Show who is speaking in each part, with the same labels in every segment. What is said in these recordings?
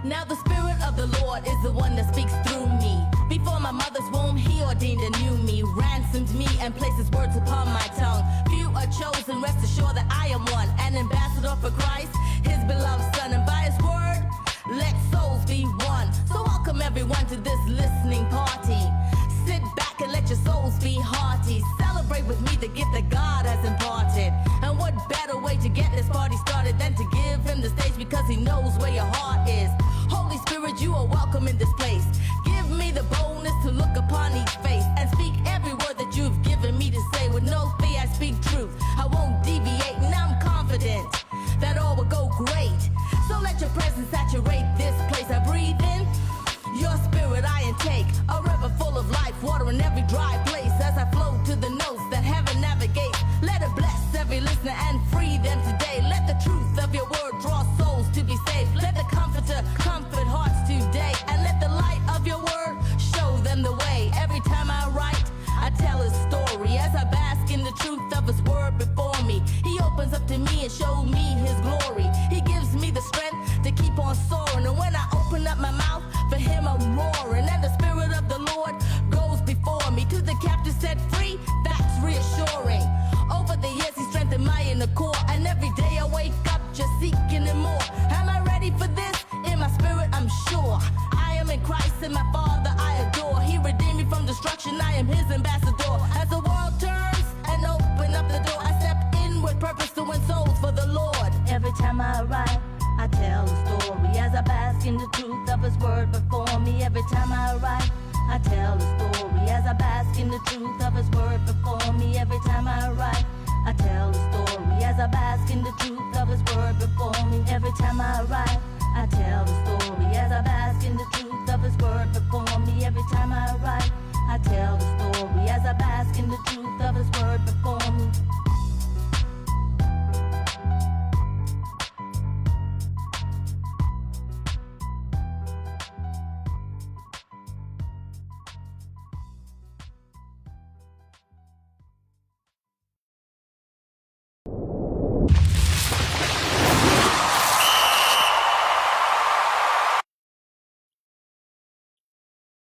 Speaker 1: Now the Spirit of the Lord is the one that speaks through me. Before my mother's womb, he ordained and knew me, ransomed me, and placed his words upon my tongue. Few are chosen, rest assured that I am one, an ambassador for Christ, his beloved son. And by his word, let souls be one. So welcome everyone to this listening party. Sit back and let your souls be hearty. Celebrate with me the gift that God has imparted. And what better way to get this party started than to give him the stage, because he knows where your heart is. Holy Spirit, you are welcome in this place. Give me the boldness to look upon each face and speak every word that you've given me to say. With no fear I speak truth, I won't deviate, and I'm confident that all will go great. So let your presence saturate this place. I breathe in your spirit, I intake a river full of life, water in every dry place. As I flow to the notes that heaven navigates, let it bless every listener and free them today. Let the truth of your word draw souls to be saved. Let the comforter comfort hearts today, and let the light of your word show them the way. Every time I write, I tell his story as I bask in the truth of his word before me. He opens up to me and shows me his glory. He gives me the strength to keep on soaring, and when I open up my mouth, for him I'm roaring. And the Spirit of the Lord goes before me, to the captive set free, that's reassuring. Over the years he strengthened my inner core, and every day I wake up just seeking him more. Am I ready for this? In my spirit I'm sure I am in Christ, and my Father I adore. He redeemed me from destruction, I am his ambassador. As the world turns and open up the door, I step in with purpose to win souls for the Lord. Every time I write, I tell a story as I bask in the truth of his word before me. Every time I write, I tell a story as I bask in the truth of his word before me. Every time I write, I tell a story as I bask in the truth of his word before me. Every time I write, I tell a story as I bask in the truth of his word before me. Every time I write, I tell a story as I bask in the truth of his word before me.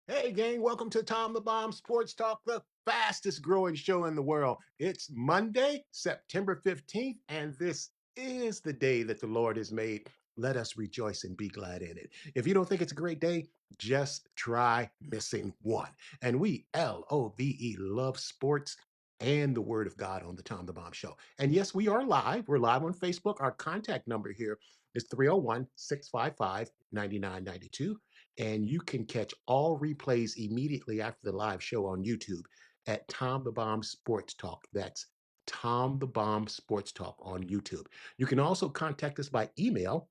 Speaker 2: Hey, gang, welcome to Tom the Bomb Sports Talk, the fastest growing show in the world. It's Monday, September 15th, and this is the day that the Lord has made. Let us rejoice and be glad in it. If you don't think it's a great day, just try missing one. And we, LOVE, love sports and the Word of God on the Tom the Bomb Show. And yes, we are live. We're live on Facebook. Our contact number here is 301-655-9992. And you can catch all replays immediately after the live show on YouTube at Tom the Bomb Sports Talk. That's Tom the Bomb Sports Talk on YouTube. You can also contact us by email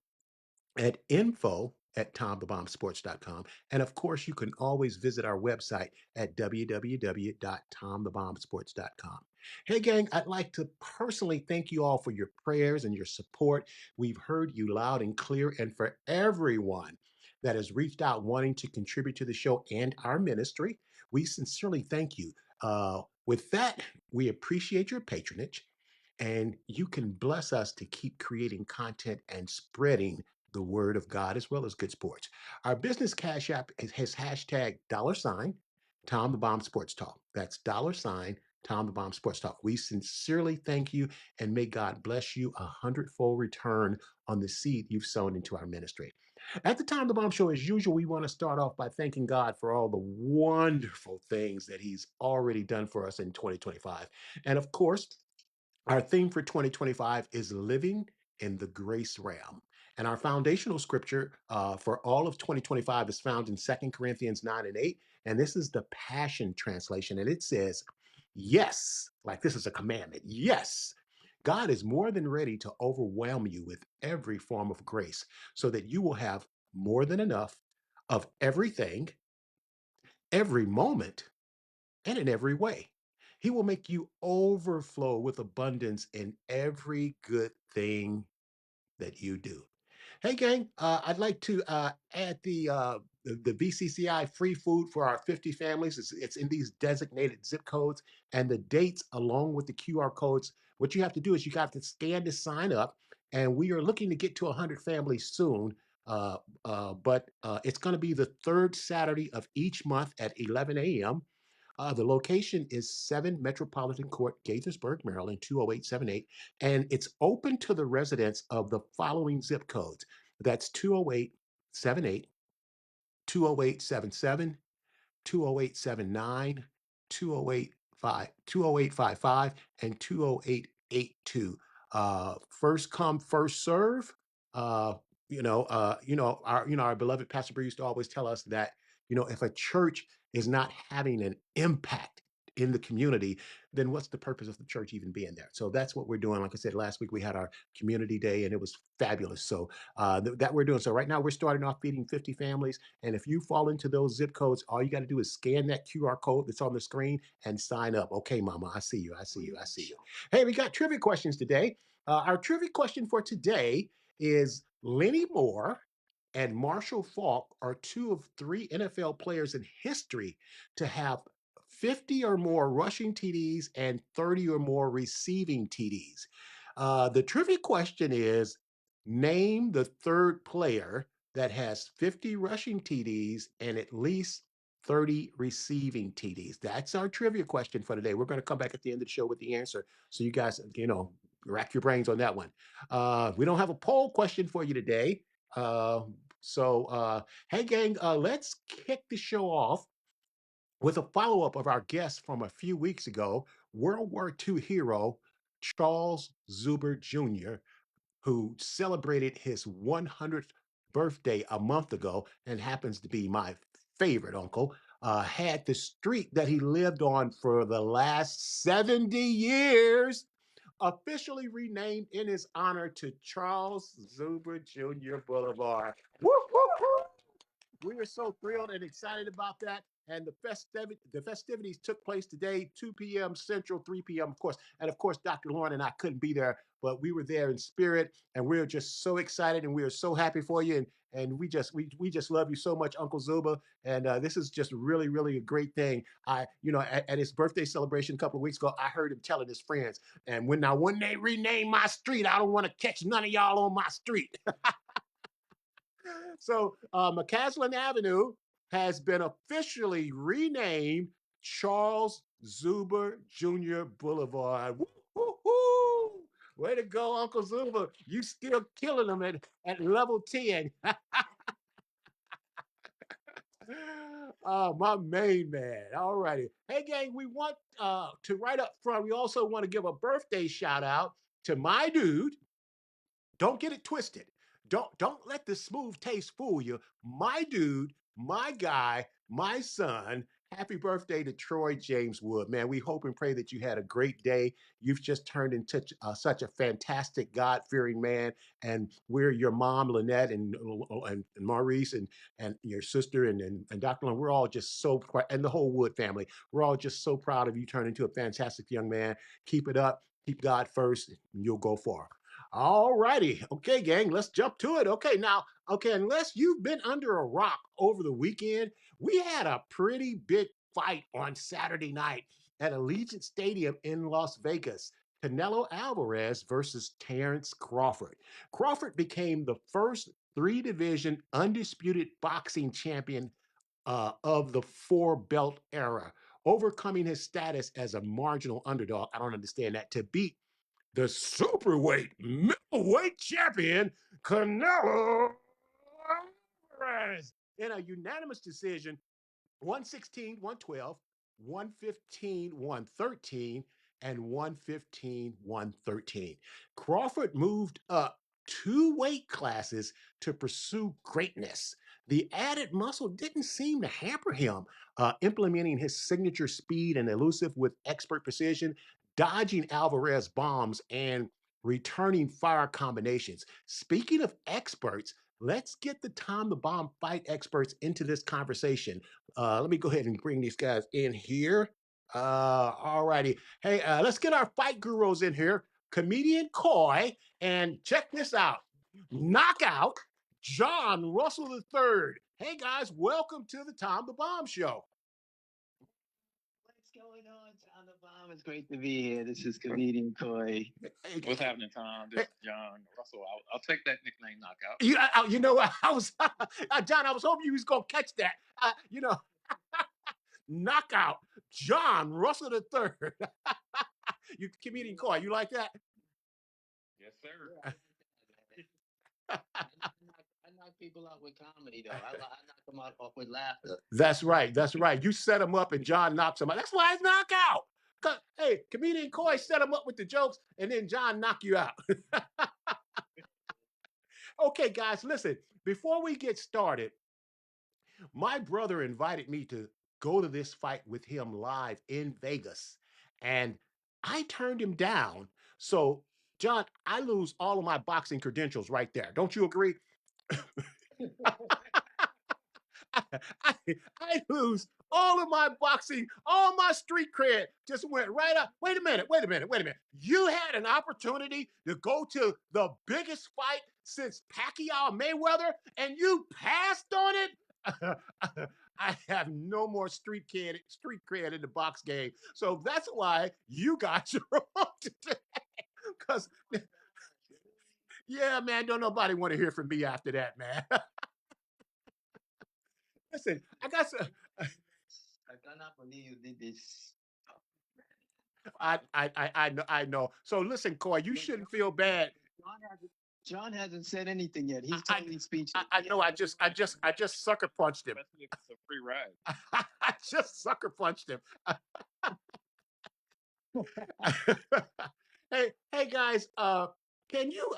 Speaker 2: at info@tomthebombsports.com. And of course, you can always visit our website at www.tomthebombsports.com. Hey, gang, I'd like to personally thank you all for your prayers and your support. We've heard you loud and clear. And for everyone that has reached out wanting to contribute to the show and our ministry, we sincerely thank you. With that, we appreciate your patronage, and you can bless us to keep creating content and spreading the word of God as well as good sports. Our business cash app has hashtag $ Tom the Bomb Sports Talk. That's $ Tom the Bomb Sports Talk. We sincerely thank you, and may God bless you 100-fold return on the seed you've sown into our ministry. At the Tom the Bomb Show, as usual, we want to start off by thanking God for all the wonderful things that he's already done for us in 2025. And of course, our theme for 2025 is living in the grace realm. And our foundational scripture for all of 2025 is found in 2 Corinthians 9:8. And this is the Passion Translation. And it says, yes, like this is a commandment. Yes, God is more than ready to overwhelm you with every form of grace so that you will have more than enough of everything, every moment, and in every way. He will make you overflow with abundance in every good thing that you do. Hey, gang, I'd like to add the BCCI free food for our 50 families. It's in these designated zip codes, and the dates along with the QR codes. What you have to do is you got to scan to sign up, and we are looking to get to 100 families soon. But it's going to be the third Saturday of each month at 11 a.m. The location is 7 Metropolitan Court, Gaithersburg, Maryland, 20878. And it's open to the residents of the following zip codes. That's 20878, 20877, 20879, 20855, and 20882. First come, first serve. Uh, our beloved Pastor Bree used to always tell us that, if a church is not having an impact in the community, then what's the purpose of the church even being there? So that's what we're doing. Like I said, last week we had our community day and it was fabulous. So that we're doing. So right now we're starting off feeding 50 families. And if you fall into those zip codes, all you got to do is scan that QR code that's on the screen and sign up. Okay, Mama, I see you. I see you. I see you. Hey, we got trivia questions today. Our trivia question for today is Lenny Moore and Marshall Faulk are two of 3 NFL players in history to have 50 or more rushing TDs and 30 or more receiving TDs. The trivia question is name the third player that has 50 rushing TDs and at least 30 receiving TDs. That's our trivia question for today. We're going to come back at the end of the show with the answer. So you guys, rack your brains on that one. We don't have a poll question for you today. Hey, gang, let's kick the show off with a follow-up of our guest from a few weeks ago, World War II hero Charles Zuber Jr., who celebrated his 100th birthday a month ago and happens to be my favorite uncle, had the street that he lived on for the last 70 years officially renamed in his honor to Charles Zuber Jr. Boulevard. Woo, woo, woo. We are so thrilled and excited about that. And the festivities took place today, 2 p.m. Central, 3 p.m. of course. And of course, Dr. Lauren and I couldn't be there, but we were there in spirit, and we're just so excited, and we are so happy for you. And we just love you so much, Uncle Zuba. And this is just really, really a great thing. At his birthday celebration a couple of weeks ago, I heard him telling his friends, and when they rename my street, I don't want to catch none of y'all on my street. So McCaslin Avenue has been officially renamed Charles Zuber Jr. Boulevard. Woo, woo, woo. Way to go, Uncle Zuber. You still killing them at level 10. Oh, my main man. All righty. Hey, gang, we want to right up front, we also want to give a birthday shout out to my dude. Don't get it twisted. Don't let the smooth taste fool you. My dude, my guy, my son. Happy birthday to Troy James Wood, man. We hope and pray that you had a great day. You've just turned into such a fantastic, God-fearing man. And we're your mom, Lynette, and Maurice, and your sister, and Dr. Lynn. We're all just so, and the whole Wood family. We're all just so proud of you turning into a fantastic young man. Keep it up. Keep God first, and you'll go far. All righty. Okay, gang, let's jump to it. Okay, unless you've been under a rock over the weekend, we had a pretty big fight on Saturday night at Allegiant Stadium in Las Vegas. Canelo Alvarez versus Terrence Crawford. Crawford became the first 3-division undisputed boxing champion of the 4-belt era, overcoming his status as a marginal underdog. I don't understand that. To beat the superweight middleweight champion, Canelo Alvarez, in a unanimous decision, 116, 112, 115, 113, and 115, 113. Crawford moved up 2 weight classes to pursue greatness. The added muscle didn't seem to hamper him, implementing his signature speed and elusive with expert precision, dodging Alvarez bombs, and returning fire combinations. Speaking of experts, let's get the Tom the Bomb fight experts into this conversation. Let me go ahead and bring these guys in here. All righty. Hey, let's get our fight gurus in here. Comedian Coy, and check this out. Knockout John Russell III. Hey guys, welcome to the Tom the Bomb Show.
Speaker 3: Tom, it's great to be here. This is comedian Coy.
Speaker 4: What's happening, Tom? This is John Russell. I'll take that nickname, Knockout.
Speaker 2: You know, I was John. I was hoping you was gonna catch that. You know, knockout John Russell the third. You comedian Coy. You like that?
Speaker 4: Yes, sir.
Speaker 3: I knock people out with comedy, though. I knock them out off with laughter.
Speaker 2: That's right. That's right. You set him up and John knocks him out. That's why it's knockout. Hey, comedian Coy set him up with the jokes and then John knock you out. Okay, guys, listen. Before we get started, my brother invited me to go to this fight with him live in Vegas, and I turned him down. So, John, I lose all of my boxing credentials right there. Don't you agree? I, I lose all of my boxing, all my street cred just went right up. Wait a minute, wait a minute, wait a minute. You had an opportunity to go to the biggest fight since Pacquiao Mayweather and you passed on it? I have no more street cred in the box game. So that's why you got your own today. Because yeah, man, don't nobody want to hear from me after that, man. Listen, I got some.
Speaker 3: I cannot believe you did this.
Speaker 2: I know. So listen, Coy, you shouldn't feel bad.
Speaker 3: John hasn't said anything yet. He's totally speechless.
Speaker 2: I know. I just sucker punched him.
Speaker 4: Especially if it's a free ride.
Speaker 2: I just sucker punched him. Hey guys. Can you?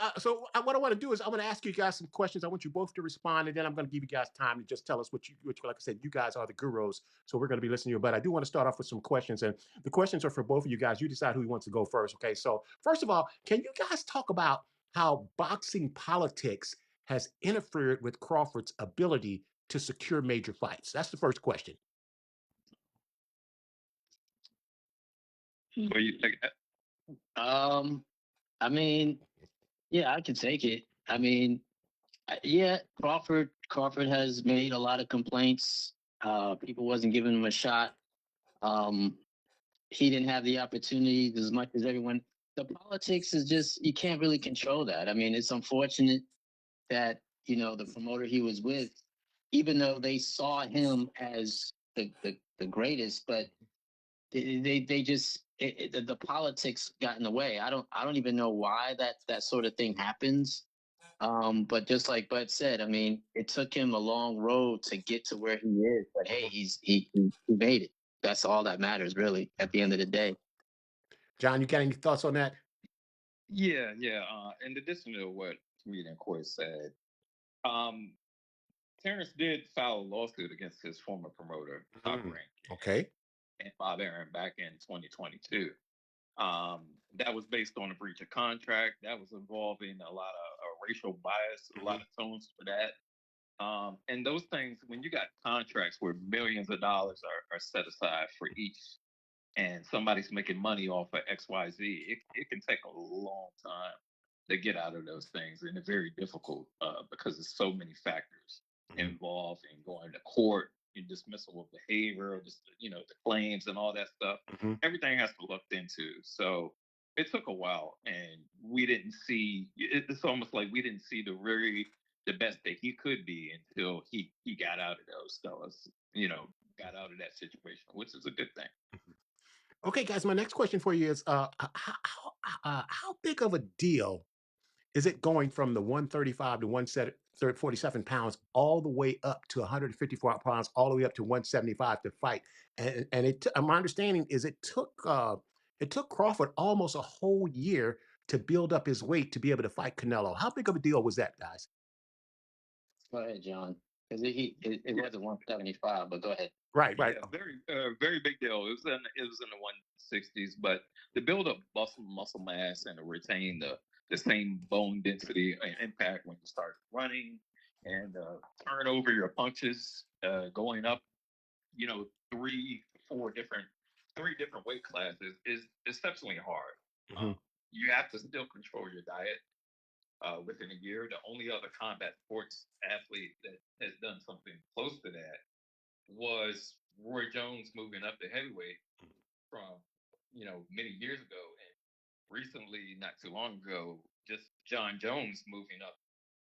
Speaker 2: What I want to do is I want to ask you guys some questions. I want you both to respond, and then I'm going to give you guys time to just tell us what like I said, you guys are the gurus, so we're going to be listening to you. But I do want to start off with some questions, and the questions are for both of you guys. You decide who wants to go first. Okay. So first of all, can you guys talk about how boxing politics has interfered with Crawford's ability to secure major fights? That's the first question.
Speaker 4: What do you think?
Speaker 3: I mean, yeah, I can take it. I mean, yeah, Crawford has made a lot of complaints. People wasn't giving him a shot. He didn't have the opportunity as much as everyone. The politics is just, you can't really control that. I mean, it's unfortunate that, the promoter he was with, even though they saw him as the greatest, but they just the politics got in the way. I don't even know why that sort of thing happens. But just like Bud said, I mean, it took him a long road to get to where he is. But hey, he made it. That's all that matters, really, at the end of the day.
Speaker 2: John, you got any thoughts on that?
Speaker 4: Yeah. In addition to what comedian Coy said, Terrence did file a lawsuit against his former promoter, Top Rank.
Speaker 2: Okay.
Speaker 4: And Bob Aaron back in 2022. That was based on a breach of contract. That was involving a lot of racial bias, a lot of tones for that. And those things, when you got contracts where millions of dollars are set aside for each, and somebody's making money off of XYZ, it can take a long time to get out of those things. And it's very difficult because there's so many factors involved in going to court, in dismissal of behavior, or just, the claims and all that stuff. Everything has to be looked into. So it took a while, and we didn't see, it's almost like we didn't see the best that he could be until he got out of those fellas, got out of that situation, which is a good thing.
Speaker 2: Okay, guys, my next question for you is how big of a deal is it going from the 135 to 147 pounds all the way up to 154 pounds, all the way up to 175 to fight? And my understanding is it took Crawford almost a whole year to build up his weight to be able to fight Canelo. How big of a deal was that, guys?
Speaker 3: Go ahead, John, because it wasn't 175, but go ahead.
Speaker 2: Right.
Speaker 4: Yeah, very big deal. It was in the 160s, but to build up muscle mass and to retain the same bone density and impact when you start running, and turn over your punches, going up, three different weight classes is exceptionally hard. You have to still control your diet. Within a year, the only other combat sports athlete that has done something close to that was Roy Jones moving up to heavyweight from many years ago, and recently, not too long ago, just John Jones moving up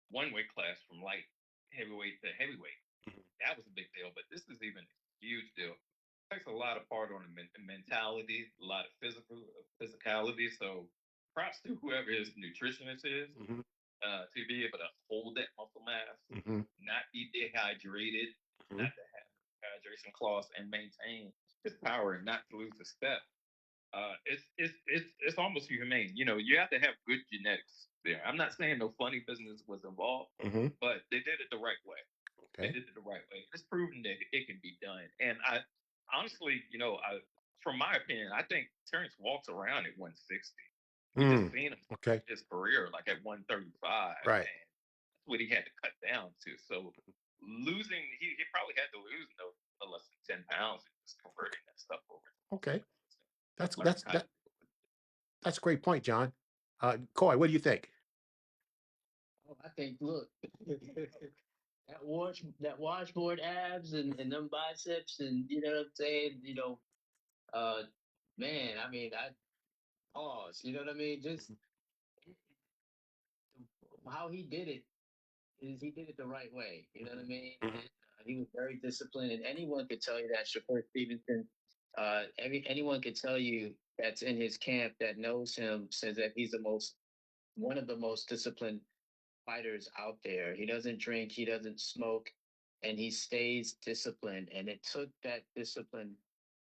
Speaker 4: one weight class from light heavyweight to heavyweight.
Speaker 2: Mhm.
Speaker 4: That was a big deal, but this is even a huge deal. It takes a lot of part on the mentality, a lot of physicality. So props to whoever his nutritionist is
Speaker 2: Mhm.
Speaker 4: to be able to hold that muscle mass,
Speaker 2: Mhm.
Speaker 4: not be dehydrated,
Speaker 2: Mhm.
Speaker 4: not to have hydration clause, and maintain his power and not to lose a step. It's almost humane. You have to have good genetics there. I'm not saying no funny business was involved,
Speaker 2: Mhm.
Speaker 4: but they did it the right way. They
Speaker 2: Okay.
Speaker 4: did it the right way. It's proven that it can be done. And I honestly, from my opinion, I think Terrence walks around at 160. We just
Speaker 2: Mm.
Speaker 4: seen him
Speaker 2: Okay.
Speaker 4: his career like at 135,
Speaker 2: Right.
Speaker 4: and that's what he had to cut down to. So losing, he probably had to lose no less than 10 pounds in just converting that stuff over.
Speaker 2: Okay. That's
Speaker 4: Learning
Speaker 2: that's
Speaker 4: how to.
Speaker 2: that that's a great point, John. Coy, what do you think?
Speaker 3: Oh, I think, look, that washboard abs and them biceps, and you know what I'm saying. Uh, man, I mean, I pause. You know what I mean? Just how he did it is he did it the right way. You know what I mean?
Speaker 2: Mhm.
Speaker 3: And, he was very disciplined, and anyone could tell you that. Shakur Stevenson, anyone could tell you that's in his camp that knows him says that he's one of the most disciplined fighters out there. He doesn't drink, he doesn't smoke, and he stays disciplined. And it took that disciplined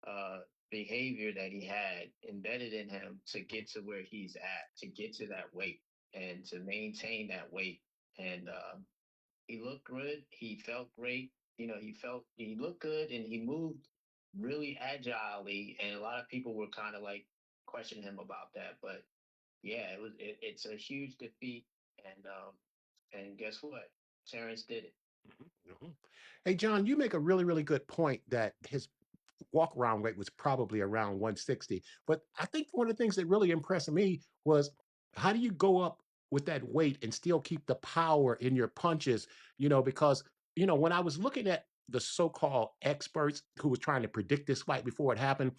Speaker 3: uh, behavior that he had embedded in him to get to where he's at, to get to that weight and to maintain that weight. And he looked good. He felt great. He looked good and he moved really agilely. And a lot of people were kind of like questioning him about that. But yeah, it's a huge defeat. And guess what? Terrence did it.
Speaker 2: Mhm. Hey, John, you make a really, really good point that his walk around weight was probably around 160. But I think one of the things that really impressed me was how do you go up with that weight and still keep the power in your punches? Because, when I was looking at the so called experts who was trying to predict this fight before it happened,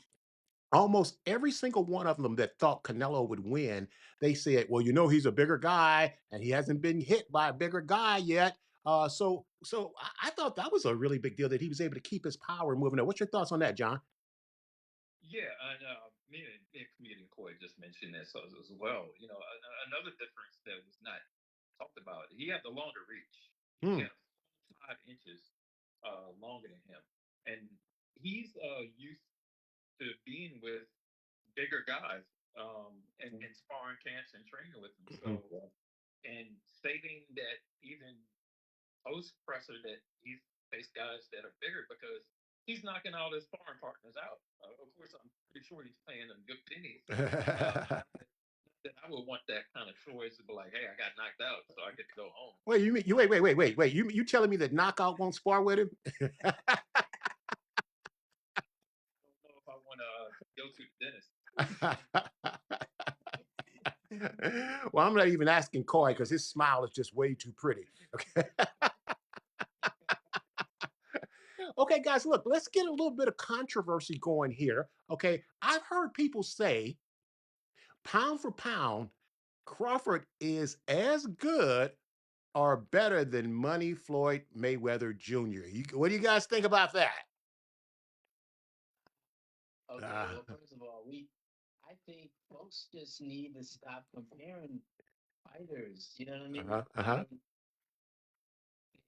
Speaker 2: almost every single one of them that thought Canelo would win, they said, "Well, he's a bigger guy, and he hasn't been hit by a bigger guy yet." So I thought that was a really big deal that he was able to keep his power moving. What's your thoughts on that, John?
Speaker 4: Yeah, and me and comedian Coy just mentioned this as well. Another difference that was not talked about. He had the longer reach. He
Speaker 2: Hmm.
Speaker 4: had 5 inches longer than him, and he's used to being with bigger guys and sparring camps and training with them.
Speaker 2: Mhm.
Speaker 4: So, and stating that even post presser that he's faced guys that are bigger because he's knocking all his sparring partners out. Of course, I'm pretty sure he's paying them good pennies. That I would want that kind of choice to be like, hey, I got knocked out, so I get to go home.
Speaker 2: Wait, you mean you wait. You telling me that knockout won't spar with him?
Speaker 4: I don't know if I want to go to the dentist.
Speaker 2: Well, I'm not even asking Coy because his smile is just way too pretty. Okay. Okay, guys, look, let's get a little bit of controversy going here. Okay. I've heard people say, pound for pound, Crawford is as good or better than Money Floyd Mayweather Jr. What do you guys think about that?
Speaker 3: Okay,
Speaker 2: Uh,
Speaker 3: well, first of all, I think folks just need to stop comparing fighters. You know what I mean?
Speaker 2: uh-huh, uh-huh.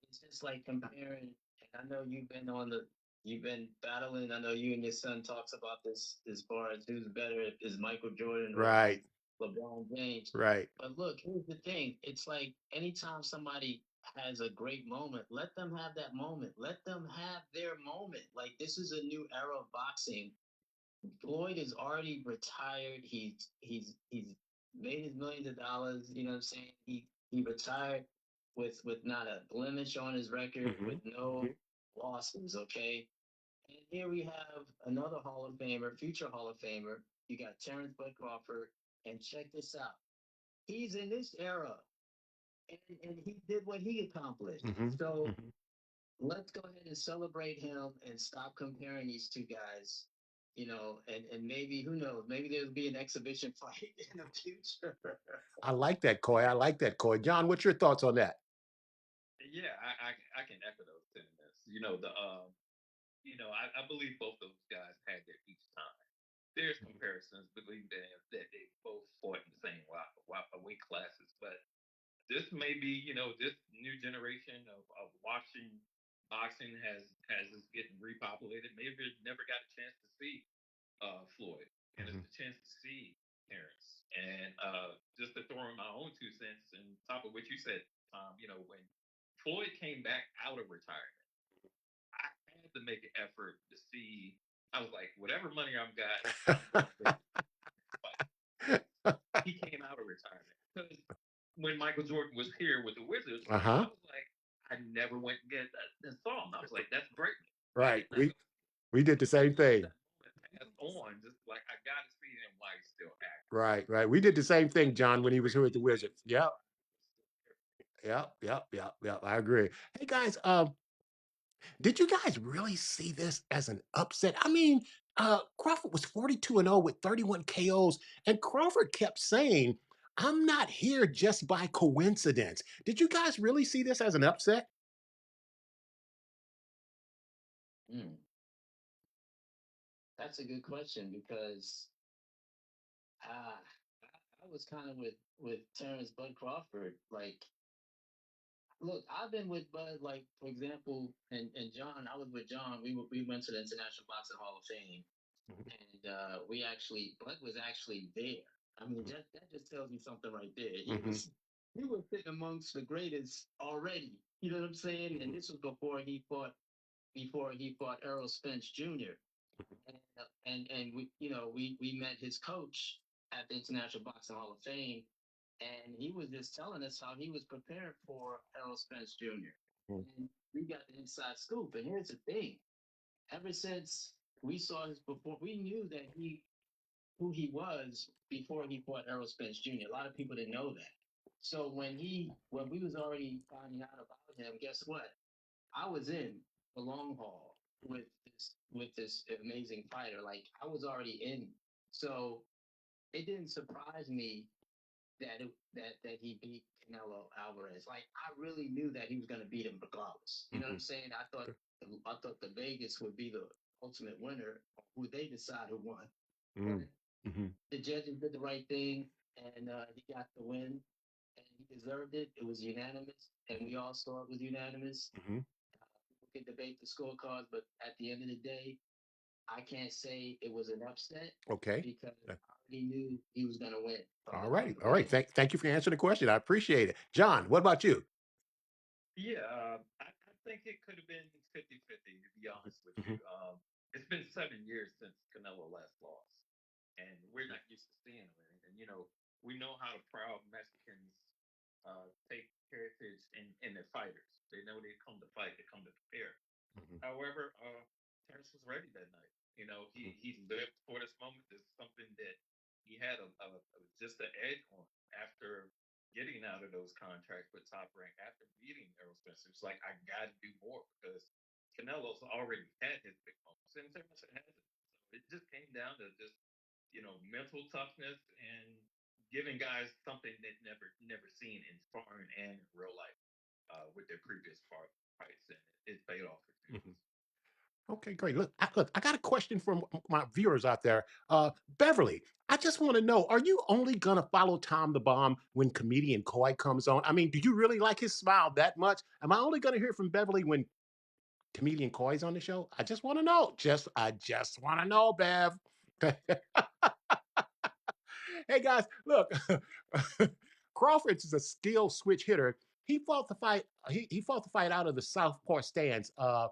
Speaker 3: It's just like comparing. And I know you've been battling. I know you and your son talks about this as far as who's better, is Michael Jordan or
Speaker 2: Right,
Speaker 3: LeBron James.
Speaker 2: right.
Speaker 3: But look, here's the thing. It's like anytime somebody has a great moment, let them have that moment. Let them have their moment. Like this is a new era of boxing. Floyd is already retired. He's made his millions of dollars. You know what I'm saying? He retired with not a blemish on his record,
Speaker 2: Hmm.
Speaker 3: with no losses. Okay, and here we have another Hall of Famer, future Hall of Famer. You got Terrence Bud Crawford, and check this out. He's in this era, and he did what he accomplished.
Speaker 2: Hmm.
Speaker 3: So
Speaker 2: Hmm.
Speaker 3: let's go ahead and celebrate him and stop comparing these two guys and maybe who knows, maybe there'll be an exhibition fight in the future.
Speaker 2: I like that, Coy. I like that, Coy. John, what's your thoughts on that?
Speaker 4: Yeah, I can echo those sentiments. I believe both those guys had their each time. There's comparisons between them that they both fought in the same weight classes, but this may be, this new generation of watching boxing has is getting repopulated. Maybe it never got a chance to see Floyd, and it's
Speaker 2: Mhm.
Speaker 4: a chance to see Terrence. And just to throw in my own 2 cents and top of what you said, when Floyd came back out of retirement, I had to make an effort to see. I was like, whatever money I've got, I'm going to fight because he came out of retirement. Because when Michael Jordan was here with the Wizards, I
Speaker 2: Uh-huh.
Speaker 4: was like, I never went and get that and saw him. I was like, that's greatness. That
Speaker 2: Right.
Speaker 4: is not
Speaker 2: We did the
Speaker 4: I
Speaker 2: same
Speaker 4: can't let
Speaker 2: thing.
Speaker 4: that moment pass on. Just like I got to see him while he's still active.
Speaker 2: Right, right. We did the same thing, John, when he was here with the Wizards.
Speaker 4: Appreciate
Speaker 2: Yep.
Speaker 4: while he was still here.
Speaker 2: Yep, yep, yep, yep. I agree. Hey guys, did you guys really see this as an upset? I mean, Crawford was 42-0 with 31 KOs, and Crawford kept saying, I'm not here just by coincidence. Did you guys really see this as an upset?
Speaker 3: Hmm, that's a good question because I was kind of with Terrence Bud Crawford. Like, look, I've been with Bud. Like, for example, and John, I was with John. We went to the International Boxing Hall of Fame,
Speaker 2: Mhm,
Speaker 3: and we actually Bud was actually there. I mean, that just tells you something right there. He
Speaker 2: mhm,
Speaker 3: was he was sitting amongst the greatest already. You know what I'm saying? And
Speaker 2: mhm,
Speaker 3: this was before he fought Errol Spence Jr. And we we met his coach at the International Boxing Hall of Fame, and he was just telling us how he was prepared for Errol Spence Jr.
Speaker 2: mhm,
Speaker 3: And we got the inside scoop. And here's the thing: ever since we saw his before, we knew that he who he was before he fought Errol Spence Jr. A lot of people didn't know that. So when we was already finding out about him, guess what? I was in the long haul with this amazing fighter. Like, I was already in. So it didn't surprise me that he beat Canelo Alvarez. Like, I really knew that he was going to beat him regardless. You know what I'm
Speaker 2: mhm,
Speaker 3: saying? I thought the Vegas would be the ultimate winner, who they decide who won. But
Speaker 2: mhm, mhm,
Speaker 3: the judges did the right thing, and he got the win, and he deserved it. It was unanimous, and we all saw it was unanimous.
Speaker 2: mhm.
Speaker 3: People can debate the scorecards, but at the end of the day, I can't say it was an upset
Speaker 2: Okay.
Speaker 3: because I already knew he was going to win from
Speaker 2: All
Speaker 3: the
Speaker 2: right.
Speaker 3: from the
Speaker 2: All right.
Speaker 3: beginning.
Speaker 2: Thank you for answering the question. I appreciate it. John, what about you?
Speaker 4: Yeah, I think it could have been 50-50, to be honest with you.
Speaker 2: Mhm,
Speaker 4: It's been 7 years since Canelo last lost, and we're not used to seeing him. And we know how the proud Mexicans take heritage in their fighters. They know they come to fight, they come to prepare.
Speaker 2: mhm,
Speaker 4: However, Terrence was ready that night.
Speaker 2: mhm,
Speaker 4: He lived for this moment. This is something that he had just an edge on after getting out of those contracts with Top Rank, after beating Errol Spencer. It's like, I got to do more because Canelo's already had his big moments, and Terrence hasn't. So it just came down to just mental toughness and giving guys something they've never seen in sparring and in real life with their previous fights, and it paid off for
Speaker 2: mhm.
Speaker 4: Terrence.
Speaker 2: Okay, great. Look, I got a question from my viewers out there. Beverly, I just want to know, are you only going to follow Tom the Bomb when comedian Coy comes on? I mean, do you really like his smile that much? Am I only going to hear from Beverly when comedian Coy's on the show? I just want to know. I just want to know, Bev. Hey guys, look, Crawford is a skilled switch hitter. He fought the fight. He fought the fight out of the southpaw stance. Uh,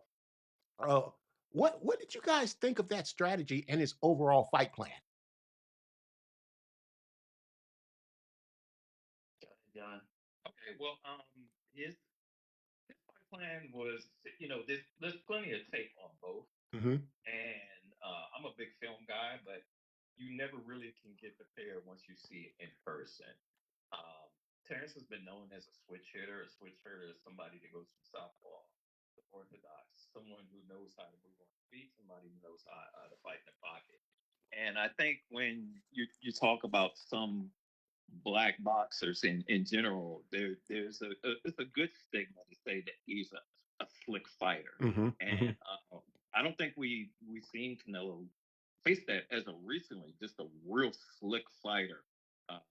Speaker 2: what did you guys think of that strategy and his overall fight plan?
Speaker 3: Go ahead, John.
Speaker 4: Okay, well, his fight plan was, there's plenty of tape on both,
Speaker 2: Hmm.
Speaker 4: and I'm a big film guy, but you never really can get the pair once you see it in person. Um, Terrence has been known as a switch hitter. A switch hitter is somebody that goes from southpaw to orthodox, someone who knows how to move on feet, somebody who knows how to fight in the pocket. And I think when you talk about some black boxers in general, there's it's a good stigma to say that he's a slick fighter,
Speaker 2: Mm-hmm. Mm-hmm.
Speaker 4: and I don't think we've seen Canelo face that as of recently. Just a real slick fighter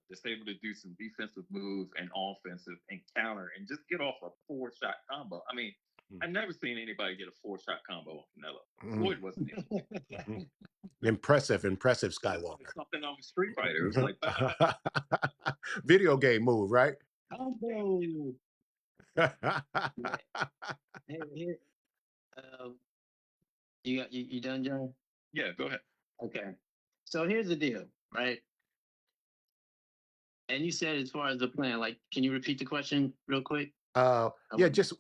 Speaker 4: that's able to do some defensive moves and offensive and counter and just get off a 4-shot combo. I mean, I've never seen anybody get a 4-shot combo on Canelo. Floyd wasn't able to do that.
Speaker 2: Mm-hmm. Impressive,
Speaker 4: It
Speaker 2: Skywalker.
Speaker 4: was something on the Street Fighter. It was like,
Speaker 2: Video game move, right?
Speaker 3: Combo. Yeah. Here, um, you done, John?
Speaker 4: yeah, go ahead.
Speaker 3: Okay. So here's the deal, right? And you said as far as the plan, like, can you repeat the question real quick?
Speaker 2: Yeah, just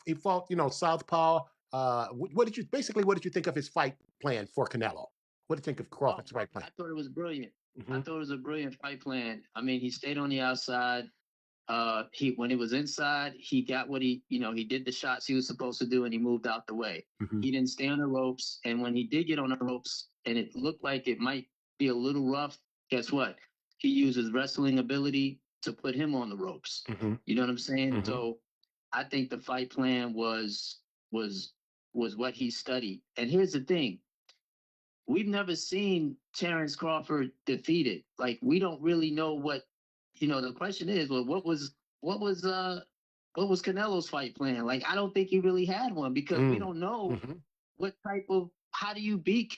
Speaker 2: he fought, southpaw. What did you think of his fight plan for Canelo? What did you think of Crawford's fight plan?
Speaker 3: I thought it was brilliant.
Speaker 2: Mm-hmm.
Speaker 3: I thought it was a brilliant fight plan. I mean, he stayed on the outside. When he was inside, he got what he did the shots he was supposed to do, and he moved out the way.
Speaker 2: Mm-hmm.
Speaker 3: He didn't stay on the ropes, and when he did get on the ropes, and it looked like it might be a little rough, guess what? He used his wrestling ability to put him on the ropes.
Speaker 2: Mm-hmm.
Speaker 3: You know what I'm saying?
Speaker 2: Mm-hmm.
Speaker 3: So I think the fight plan was what he studied. And here's the thing. We've never seen Terrence Crawford defeated. Like, we don't really know what, the question is, well, what was Canelo's fight plan? Like, I don't think he really had one, because we don't know
Speaker 2: Mm-hmm.
Speaker 3: what type of, how do you beat,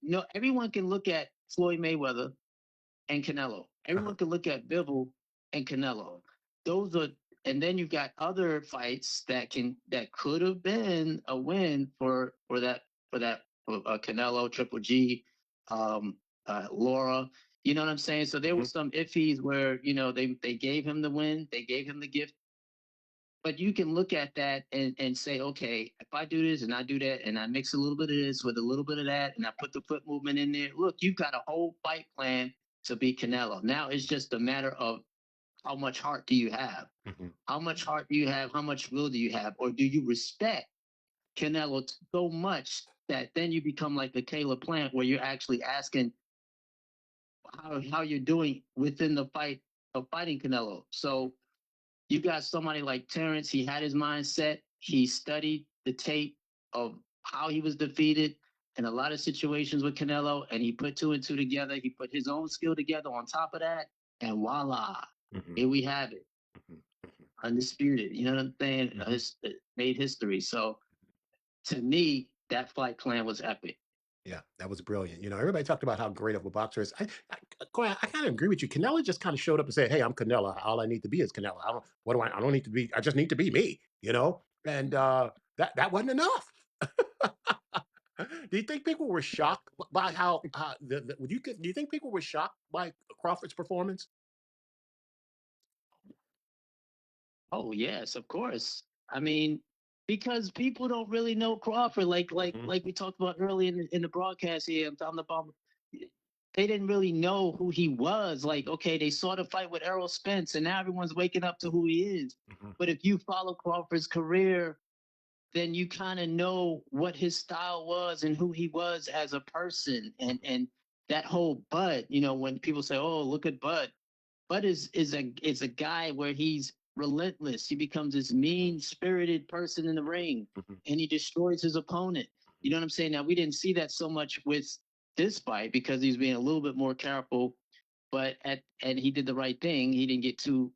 Speaker 3: no, everyone can look at Floyd Mayweather and Canelo. Everyone can look at Bivol and Canelo. Those are, and then you've got other fights that could have been a win for that Canelo, Triple G, Laura. You know what I'm saying? So there was some iffies where they gave him the win, they gave him the gift. But you can look at that and say, okay, if I do this and I do that and I mix a little bit of this with a little bit of that and I put the foot movement in there, look, you've got a whole fight plan to beat Canelo. Now it's just a matter of how much heart do you have?
Speaker 2: Mm-hmm.
Speaker 3: How much heart do you have? How much will do you have? Or do you respect Canelo so much that then you become like the Caleb Plant, where you're actually asking how you're doing within the fight of fighting Canelo? So you got somebody like Terrence. He had his mind set. He studied the tape of how he was defeated in a lot of situations with Canelo, and he put 2 and 2 together. He put his own skill together on top of that, and voila, here we have it. Undisputed. You know what I'm saying? It made history. So to me, that fight plan was epic.
Speaker 2: Yeah, that was brilliant. Everybody talked about how great of a boxer is. I kind of agree with you. Canelo just kind of showed up and said, "Hey, I'm Canelo. All I need to be is Canelo. I don't need to be. I just need to be me." And that wasn't enough. Do you think people were shocked by how? Do you think people were shocked by Crawford's performance?
Speaker 3: Oh yes, of course. I mean, because people don't really know Crawford, like we talked about earlier in the broadcast here. I'm talking about, they didn't really know who he was. Like, okay, they saw the fight with Errol Spence, and now everyone's waking up to who he is. But if you follow Crawford's career, then you kind of know what his style was and who he was as a person, and that whole Bud. When people say, "Oh, look at Bud," Bud is a guy where he's relentless. He becomes this mean-spirited person in the ring, and he destroys his opponent. You know what I'm saying? Now, we didn't see that so much with this fight because he's being a little bit more careful, but and he did the right thing. He didn't get too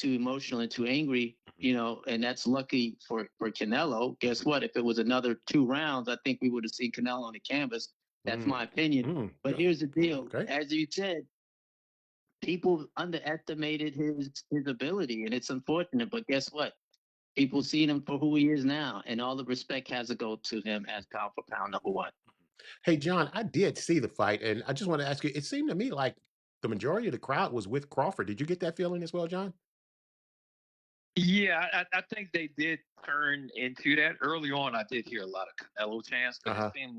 Speaker 3: emotional and too angry, and that's lucky for Canelo. Guess what? If it was another 2 rounds, I think we would have seen Canelo on the canvas. That's my opinion. But here's the deal.
Speaker 2: Okay.
Speaker 3: As you said, people underestimated his ability, and it's unfortunate. But guess what? People see him for who he is now, and all the respect has to go to him as pound for pound number 1.
Speaker 2: Hey, John, I did see the fight, and I just want to ask you. It seemed to me like the majority of the crowd was with Crawford. Did you get that feeling as well, John?
Speaker 4: Yeah, I think they did turn into that. Early on, I did hear a lot of Canelo chants, but it seemed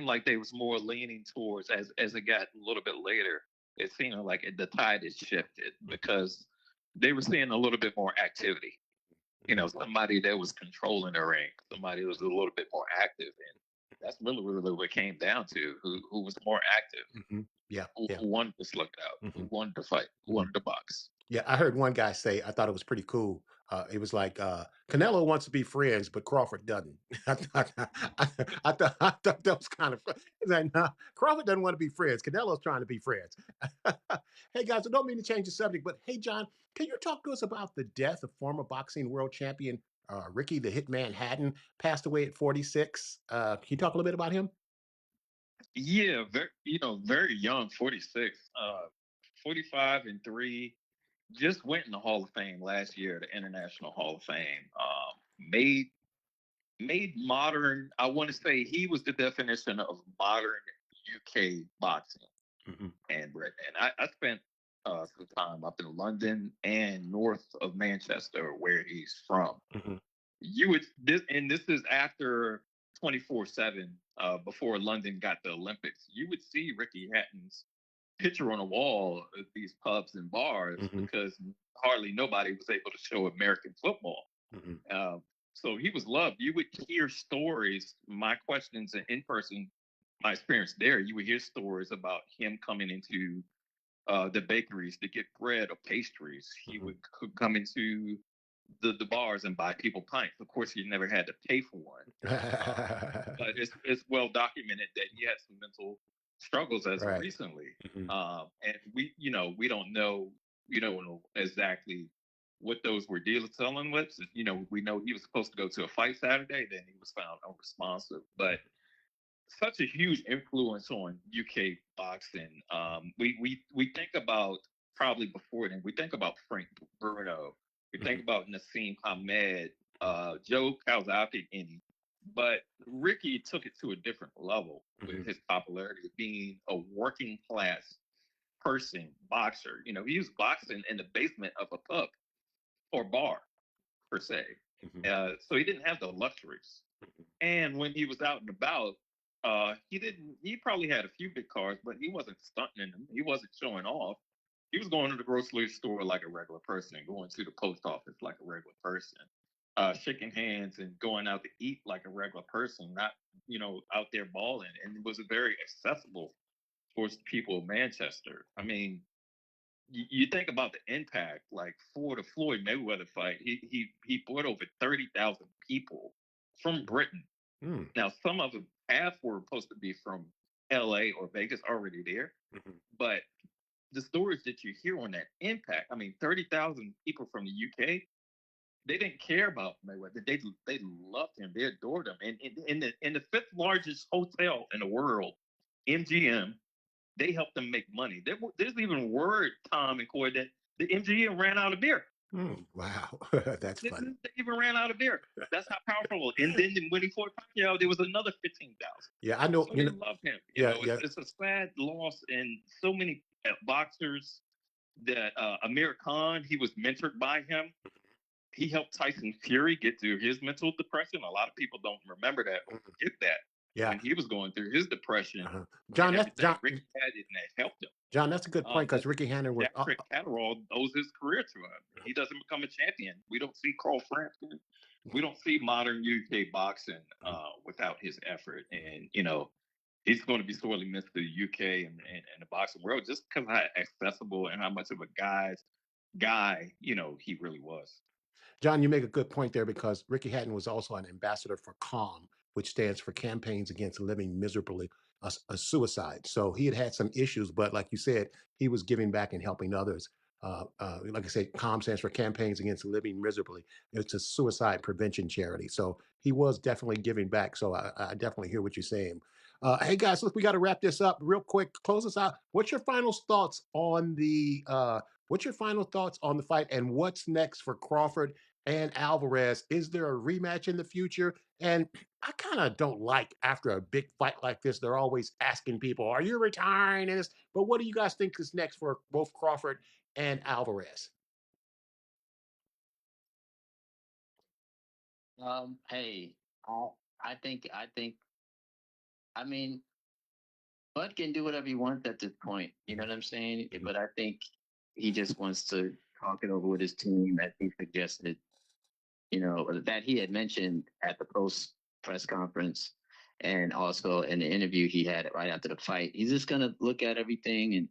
Speaker 4: like, they was more leaning towards, as it got a little bit later, it seemed like the tide had shifted because they were seeing a little bit more activity. Somebody that was controlling the ring, somebody that was a little bit more active. That's really what it came down to. Who was more active?
Speaker 2: Yeah,
Speaker 4: Who,
Speaker 2: yeah.
Speaker 4: who wanted to slug it out? Who wanted to fight? Who
Speaker 2: Mhm.
Speaker 4: wanted to box?
Speaker 2: Yeah, I heard one guy say, I thought it was pretty cool. It was like Canelo wants to be friends, but Crawford doesn't. I thought that was kind of fun. He's like, nah, Crawford doesn't want to be friends. Canelo's trying to be friends. Hey guys, I don't mean to change the subject, but hey John, can you talk to us about the death of former boxing world champion Ricky the Hitman Hatton, passed away at 46? Can you talk a little bit about him?
Speaker 4: Yeah, very young, 46, 45 and 3. Just went in the Hall of Fame last year, the International Hall of Fame. Made modern. I want to say he was the definition of modern UK boxing
Speaker 2: Hmm.
Speaker 4: and Britain. And I spent some time up in London and north of Manchester, where he's from.
Speaker 2: Hmm.
Speaker 4: You would this is after 24/7, before London got the Olympics. You would see Ricky Hatton's picture on a wall at these pubs and bars
Speaker 2: Hmm.
Speaker 4: because hardly nobody was able to show American football.
Speaker 2: Hmm.
Speaker 4: Um, so he was loved. You would hear stories. My questions in person, my experience there, you would hear stories about him coming into the bakeries to get bread or pastries. He
Speaker 2: Hmm.
Speaker 4: would come into the bars and buy people pints. Of course, he never had to pay for one, but it's well documented that he had some mental struggles as of
Speaker 2: Right.
Speaker 4: recently,
Speaker 2: Hmm.
Speaker 4: and we don't know exactly what those were dealing with. We know he was supposed to go to a fight Saturday, then he was found unresponsive, but such a huge influence on UK boxing. We think about probably before then. We think about Frank Bruno. We think
Speaker 2: Hmm.
Speaker 4: about Nassim Hamed, Joe Calzaghe, but Ricky took it to a different level with
Speaker 2: Hmm.
Speaker 4: his popularity of being a working class person boxer. He was boxing in the basement of a pub or bar per se.
Speaker 2: Hmm.
Speaker 4: So he didn't have the luxuries. And when he was out and about, he didn't. He probably had a few big cars, but he wasn't stunting in them. He wasn't showing off. He was going to the grocery store like a regular person, going to the post office like a regular person, shaking hands and going out to eat like a regular person, not out there balling. And it was very accessible towards the people of Manchester. I mean, you think about the impact, like for the Floyd Mayweather fight, he brought over 30,000 people from Britain.
Speaker 2: Hmm.
Speaker 4: Now, some of them half were supposed to be from LA or Vegas already there,
Speaker 2: Hmm.
Speaker 4: but the stories that you hear on that impact, I mean, 30,000 people from the UK, they didn't care about Mayweather. They loved him. They adored him. And in the fifth largest hotel in the world, MGM, they helped them make money. There's even word, Tom and Corey, that the MGM ran out of beer.
Speaker 2: Wow, that's
Speaker 4: They
Speaker 2: funny.
Speaker 4: even ran out of beer. That's how powerful. And then when he fought Pacquiao, there was another 15,000.
Speaker 2: Yeah, I know.
Speaker 4: So they love him.
Speaker 2: Yeah, yeah.
Speaker 4: It's a sad loss, and so many boxers that Amir Khan, he was mentored by him. He helped Tyson Fury get through his mental depression. A lot of people don't remember that or
Speaker 2: Mhm.
Speaker 4: forget that
Speaker 2: Yeah.
Speaker 4: when he was going through his depression
Speaker 2: Uh-huh.
Speaker 4: and
Speaker 2: John, that's
Speaker 4: everything. Ricky had it and that helped him.
Speaker 2: John. That's a good point
Speaker 4: But
Speaker 2: because Ricky Hanna was.
Speaker 4: Jack Catterall owes his career to him. He doesn't become a champion. We don't see Carl Frampton. We don't see modern UK boxing without his effort. And, he's going to be sorely missed to the UK and the boxing world just because how accessible and how much of a guy, he really was.
Speaker 2: John, you make a good point there because Ricky Hatton was also an ambassador for CALM, which stands for Campaigns Against Living Miserably, a suicide. So he had had some issues, but like you said, he was giving back and helping others. Like I said, CALM stands for Campaigns Against Living Miserably. It's a suicide prevention charity. So he was definitely giving back. So I definitely hear what you're saying. Hey guys, look, we got to wrap this up real quick. Close us out. What's your final thoughts on the fight and what's next for Crawford and Alvarez? Is there a rematch in the future? And I kind of don't like after a big fight like this, they're always asking people, are you retiring? And this, but what do you guys think is next for both Crawford and Alvarez?
Speaker 3: Hey, I, I think, I mean, Bud can do whatever he wants at this point. You know what I'm saying?
Speaker 2: Mhm.
Speaker 3: But I think he just wants to talk it over with his team, as he suggested, that he had mentioned at the post press conference. and also in the interview he had right after the fight. He's just gonna look at everything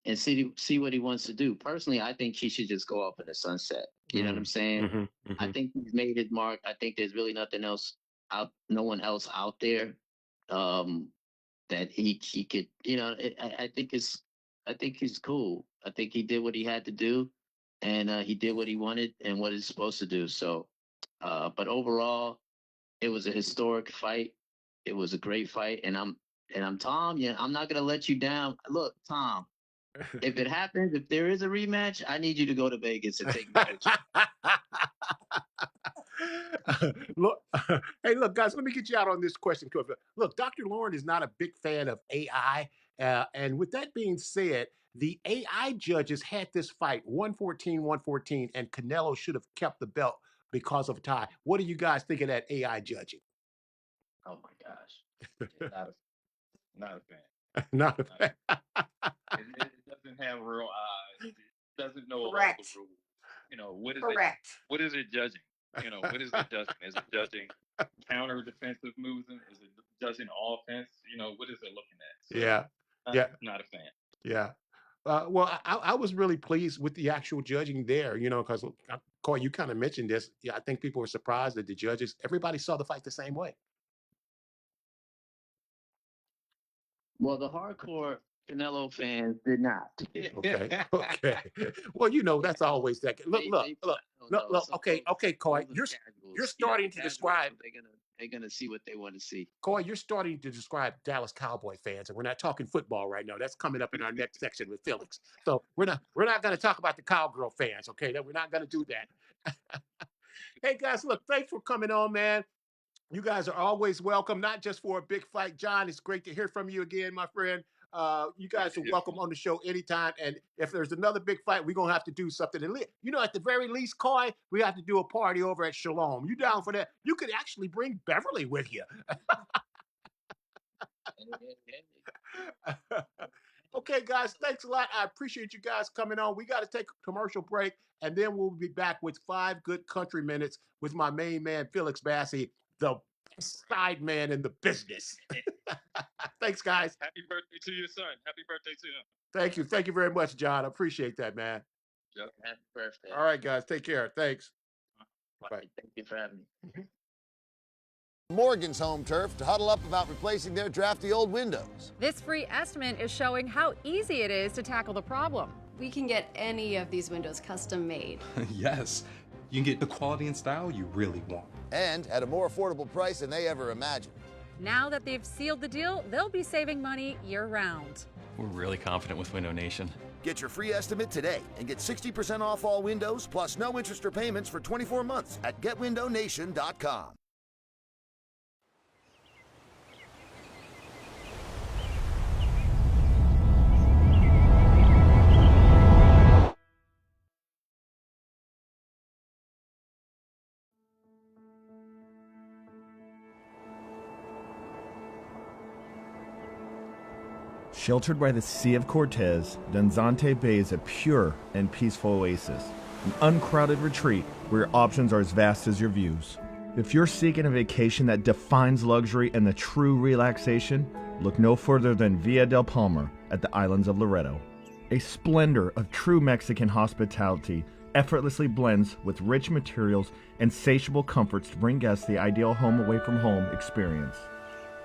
Speaker 3: and see what he wants to do. Personally, I think he should just go off in the sunset. You know what I'm saying? I think he's made his mark. I think there's really nothing else no one else out there that he could. I think he's cool. I think he did what he had to do, and he did what he wanted and what he's supposed to do. So, but overall, it was a historic fight. It was a great fight, and I'm Tom. Yeah, I'm not gonna let you down. Look, Tom, if it happens, if there is a rematch, I need you to go to Vegas and take me with you.
Speaker 2: Look, hey, look, guys, let me get you out on this question. Look, Dr. Lauren is not a big fan of AI. And with that being said, the AI judges had this fight 114, and Canelo should have kept the belt because of tie. What do you guys think of that AI judging?
Speaker 3: Oh my gosh.
Speaker 4: Not a fan.
Speaker 2: Not a fan.
Speaker 4: It doesn't have real eyes. It doesn't know all
Speaker 5: Correct.
Speaker 4: the rules. What is
Speaker 5: Correct.
Speaker 4: What is it judging? What is it judging? Is it judging counter defensive moves? Is it judging offense? What is it looking at? So,
Speaker 2: Yeah.
Speaker 4: Not a fan.
Speaker 2: Yeah. Well, I was really pleased with the actual judging there, because Coy, you kind of mentioned this. Yeah, I think people were surprised that the judges, everybody saw the fight the same way.
Speaker 3: Well, the hardcore Canelo fans did not.
Speaker 2: Okay. Okay. Well, that's always that. Look. Okay, Coy, you're starting to describe.
Speaker 3: They're gonna see what they want to see.
Speaker 2: Coy, you're starting to describe Dallas Cowboy fans, and we're not talking football right now. That's coming up in our next section with Felix. So we're not going to talk about the Cowgirl fans. Okay, we're not going to do that. Hey guys, look, thanks for coming on, man. You guys are always welcome, not just for a big fight. John, it's great to hear from you again, my friend. You guys are welcome on the show anytime. And if there's another big fight, we're going to have to do something. And at the very least, Coy, we have to do a party over at Shalom. You down for that? You could actually bring Beverly with you. Okay, guys, thanks a lot. I appreciate you guys coming on. We got to take a commercial break, and then we'll be back with 5 good country minutes with my main man, Felix Bassey, the best side man in the business. Thanks, guys.
Speaker 4: Happy birthday to your son. Happy birthday to him.
Speaker 2: Thank you. Thank you very much, John. I appreciate that, man.
Speaker 4: Yep.
Speaker 3: Happy birthday.
Speaker 2: All right, guys. Take care. Thanks.
Speaker 3: Bye. Thank you for having me.
Speaker 6: Morgan's Home Turf to huddle up about replacing their drafty old windows.
Speaker 7: This free estimate is showing how easy it is to tackle the problem.
Speaker 8: We can get any of these windows custom made.
Speaker 9: Yes, you can get the quality and style you really want.
Speaker 6: And at a more affordable price than they ever imagined.
Speaker 7: Now that they've sealed the deal, they'll be saving money year-round.
Speaker 9: We're really confident with Window Nation.
Speaker 6: Get your free estimate today and get 60% off all windows plus no interest or payments for 24 months at getwindownation.com.
Speaker 10: Sheltered by the Sea of Cortez, Danzante Bay is a pure and peaceful oasis, an uncrowded retreat where your options are as vast as your views. If you're seeking a vacation that defines luxury and the true relaxation, look no further than Villa del Palmar at the islands of Loreto. A splendor of true Mexican hospitality effortlessly blends with rich materials and satiable comforts to bring guests the ideal home away from home experience.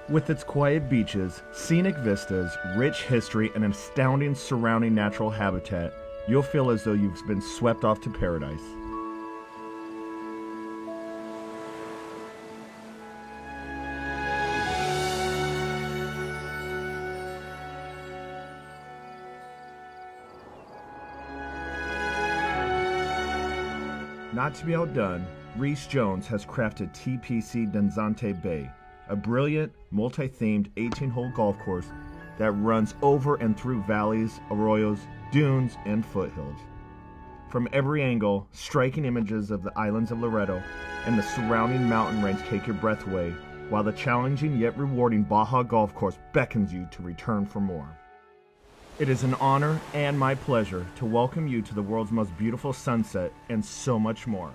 Speaker 10: With its quiet beaches, scenic vistas, rich history, and an astounding surrounding natural habitat, you'll feel as though you've been swept off to paradise. Not to be outdone, Reese Jones has crafted TPC Danzante Bay, a brilliant, multi-themed 18-hole golf course that runs over and through valleys, arroyos, dunes, and foothills. From every angle, striking images of the islands of Loreto and the surrounding mountain range take your breath away, while the challenging yet rewarding Baja golf course beckons you to return for more. It is an honor and my pleasure to welcome you to the world's most beautiful sunset and so much more.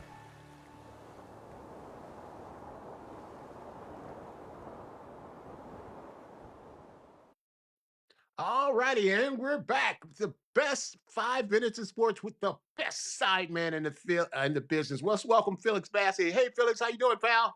Speaker 2: All righty, and we're back. The best 5 minutes in sports with the best side man in the business. Let's welcome Felix Bassey. Hey, Felix, how you doing, pal?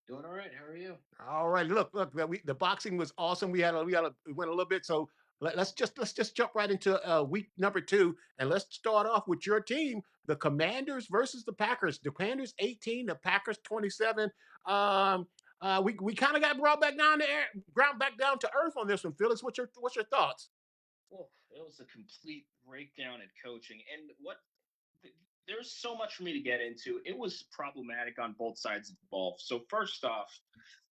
Speaker 3: Doing all right. How are you?
Speaker 2: All right, look, the boxing was awesome. We went a little bit, so let's just jump right into week number 2, and let's start off with your team, the Commanders versus the Packers. The Commanders 18, the Packers 27. Um, we kind of got brought back down to air, ground back down to earth on this one. Felix, what's your thoughts?
Speaker 5: Well, it was a complete breakdown in coaching. And there's so much for me to get into. It was problematic on both sides of the ball. So, first off,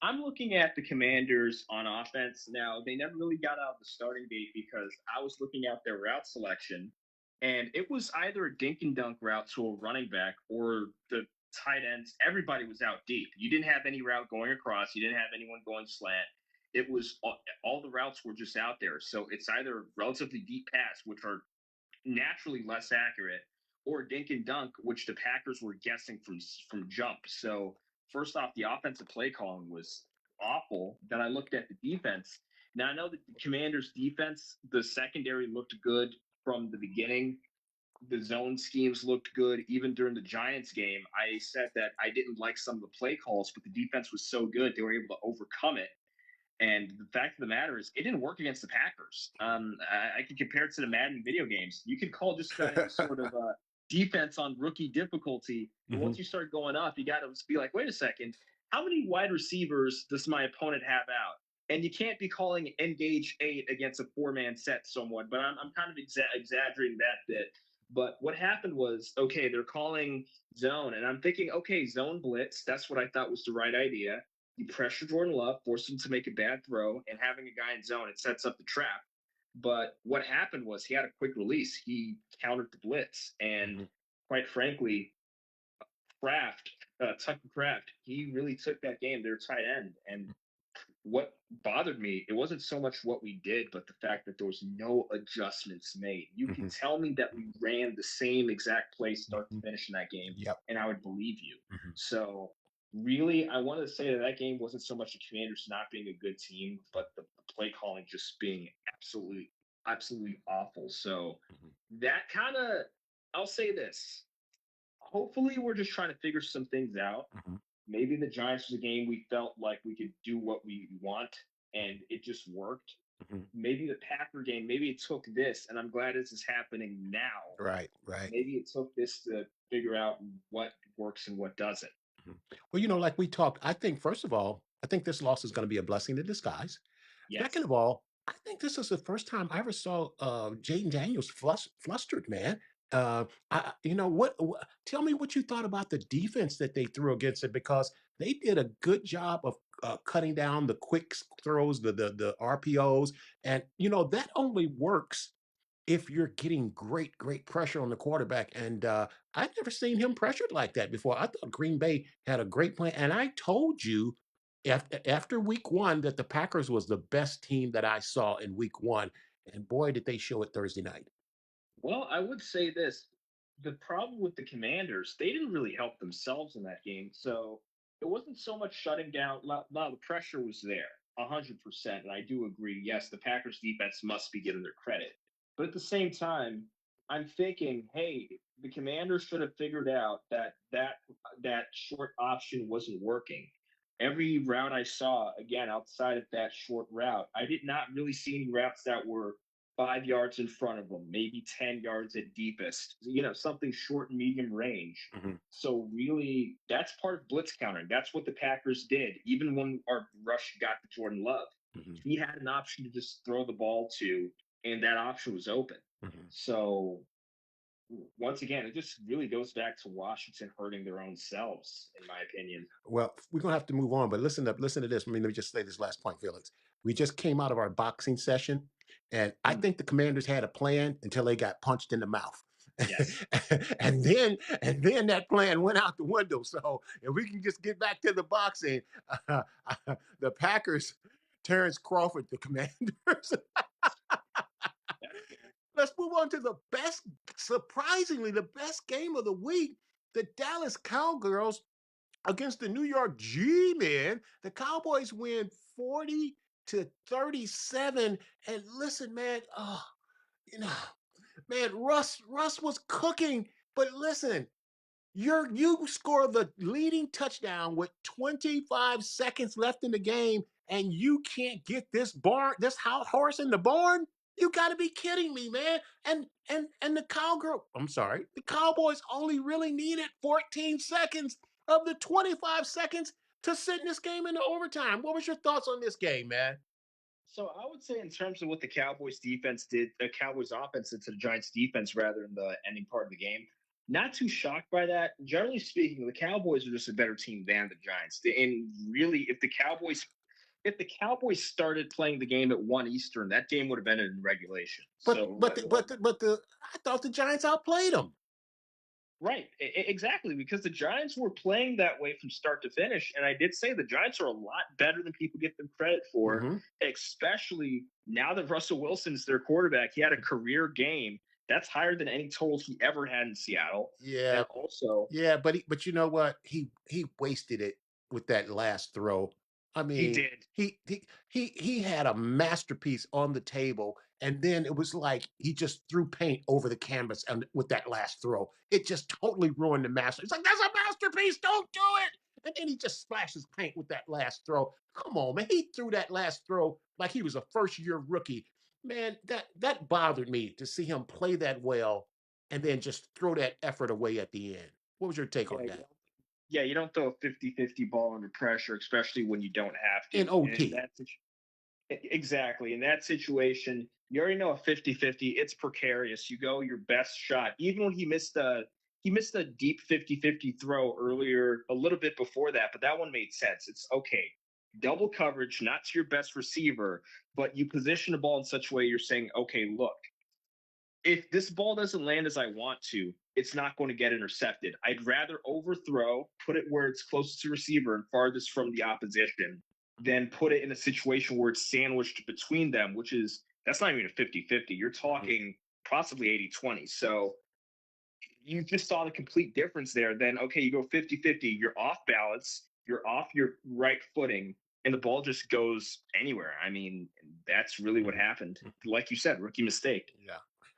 Speaker 5: I'm looking at the Commanders on offense. Now, they never really got out of the starting gate because I was looking at their route selection, and it was either a dink and dunk route to a running back or the tight ends. Everybody was out deep. You didn't have any route going across, you didn't have anyone going slant. It was all the routes were just out there. So it's either relatively deep pass, which are naturally less accurate, or dink and dunk, which the Packers were guessing from jump. So first off, the offensive play calling was awful. Then I looked at the defense. Now I know that the Commanders' defense, the secondary looked good from the beginning. The zone schemes looked good even during the Giants game. I said that I didn't like some of the play calls, but the defense was so good they were able to overcome it. And the fact of the matter is, it didn't work against the Packers. I could compare it to the Madden video games. You could call just about any sort of defense on rookie difficulty. But
Speaker 2: Mhm.
Speaker 5: once you start going up, you got to be like, wait a second, how many wide receivers does my opponent have out? And you can't be calling engage 8 against a 4-man set somewhat, but I'm kind of exaggerating that bit. But what happened was, okay, they're calling zone, and I'm thinking, okay, zone blitz. That's what I thought was the right idea. You pressure Jordan Love, force him to make a bad throw, and having a guy in zone, it sets up the trap. But what happened was he had a quick release. He countered the blitz, and
Speaker 2: Mhm.
Speaker 5: quite frankly, Tucker Kraft, he really took that game. Their tight end, and what bothered me, it wasn't so much what we did, but the fact that there was no adjustments made. You could
Speaker 2: Mhm.
Speaker 5: tell me that we ran the same exact play start to
Speaker 2: Mhm.
Speaker 5: finish in that game,
Speaker 2: Yep.
Speaker 5: and I would believe you.
Speaker 2: Mhm.
Speaker 5: So, really, I wanted to say that that game wasn't so much the Commanders not being a good team, but the play calling just being absolutely awful. So,
Speaker 2: Mhm.
Speaker 5: that kind of, I'll say this. Hopefully, we're just trying to figure some things out.
Speaker 2: Mhm.
Speaker 5: Maybe the Giants was a game we felt like we could do what we want, and it just worked.
Speaker 2: Mhm.
Speaker 5: Maybe the Packer game, maybe it took this, and I'm glad this is happening now.
Speaker 2: Right, right.
Speaker 5: Maybe it took this to figure out what works and what doesn't.
Speaker 2: Mhm. Well, like we talked, I think first of all, I think this loss is going to be a blessing in disguise. Second
Speaker 5: Yes.
Speaker 2: of all, I think this is the first time I ever saw Jaden Daniels flustered, man. Tell me what you thought about the defense that they threw against it because they did a good job of cutting down the throws, the RPOs, and that only works if you're getting great pressure on the quarterback. And I've never seen him pressured like that before. I thought Green Bay had a great plan. And I told you after week 1 that the Packers was the best team that I saw in week 1. And boy, did they show it Thursday night.
Speaker 5: Well, I would say this. The problem with the Commanders, they didn't really help themselves in that game. So it wasn't so much shutting down. Now the pressure was there, 100%. And I do agree. Yes, the Packers defense must be given their credit. But at the same time, I'm thinking, hey, the Commanders should have figured out that short option wasn't working. Every route I saw, again, outside of that short route, I did not really see any routes that were 5 yards in front of them, maybe 10 yards at deepest, something short and medium range.
Speaker 2: Mhm,
Speaker 5: So, really, that's part of blitz countering. That's what the Packers did. Even when our rush got to Jordan Love,
Speaker 2: mhm,
Speaker 5: he had an option to just throw the ball to, and that option was open.
Speaker 2: mhm.
Speaker 5: So, once again, it just really goes back to Washington hurting their own selves, in my opinion.
Speaker 2: Well, we're gonna have to move on, but listen to this. I mean, let me just say this last point, Felix. We just came out of our boxing session, and I
Speaker 5: Mm,
Speaker 2: think the Commanders had a plan until they got punched in the mouth.
Speaker 5: yes.
Speaker 2: and then that plan went out the window. So if we can just get back to the boxing, the Packers, Terrence Crawford, the Commanders. Let's move on to surprisingly, the best game of the week. The Dallas Cowgirls against the New York G-Men. The Cowboys win 40. to 37. And listen, man, oh, you know, man, Russ was cooking. But listen, you score the leading touchdown with 25 seconds left in the game, and you can't get this horse in the barn. You got to be kidding me, man! And the Cowboys only really needed 14 seconds of the 25 seconds to send this game into overtime. What was your thoughts on this game, man?
Speaker 5: So I would say in terms of what the Cowboys defense did, the Cowboys offense did to the Giants defense rather in the ending part of the game. Not too shocked by that. Generally speaking, the Cowboys are just a better team than the Giants. And really, if the Cowboys started playing the game at 1 Eastern, that game would have ended in regulation.
Speaker 2: But
Speaker 5: So
Speaker 2: but the, but the, but the I thought the Giants outplayed them.
Speaker 5: right, exactly, because the Giants were playing that way from start to finish, and I did say the Giants are a lot better than people give them credit for,
Speaker 2: Mhm.
Speaker 5: especially now that Russell Wilson's their quarterback. He had a career game that's higher than any total he ever had in Seattle,
Speaker 2: Yeah,
Speaker 5: and also
Speaker 2: yeah, but you know what? He wasted it with that last throw. I
Speaker 5: he
Speaker 2: mean,
Speaker 5: did.
Speaker 2: he had a masterpiece on the table, and then it was like he just threw paint over the canvas and with that last throw. It just totally ruined the master. It's like that's a masterpiece. Don't do it. And then he just splashes paint with that last throw. Come on, man. He threw that last throw like he was a first year rookie. Man, that bothered me to see him play that well and then just throw that effort away at the end. What was your take
Speaker 5: Yeah,
Speaker 2: on that?
Speaker 5: you don't throw a 50-50 ball under pressure, especially when you don't have
Speaker 2: In
Speaker 5: to. And
Speaker 2: OT.
Speaker 5: that's exactly. In that situation, you already know a 50-50, it's precarious. You go your best shot. Even when he missed a deep 50-50 throw earlier, a little bit before that, but that one made sense. It's okay. Double coverage, not to your best receiver, but you position the ball in such a way you're saying, okay, look, if this ball doesn't land as I want to, it's not going to get intercepted. I'd rather overthrow, put it where it's closest to receiver and farthest from the opposition, than put it in a situation where it's sandwiched between them, which is that's not even a 50-50. You're talking possibly 80-20. So you just saw the complete difference there. Then, okay, you go 50-50, you're off balance, you're off your right footing, and the ball just goes anywhere. I mean, that's really what happened. Like you said, rookie mistake.
Speaker 2: Yeah.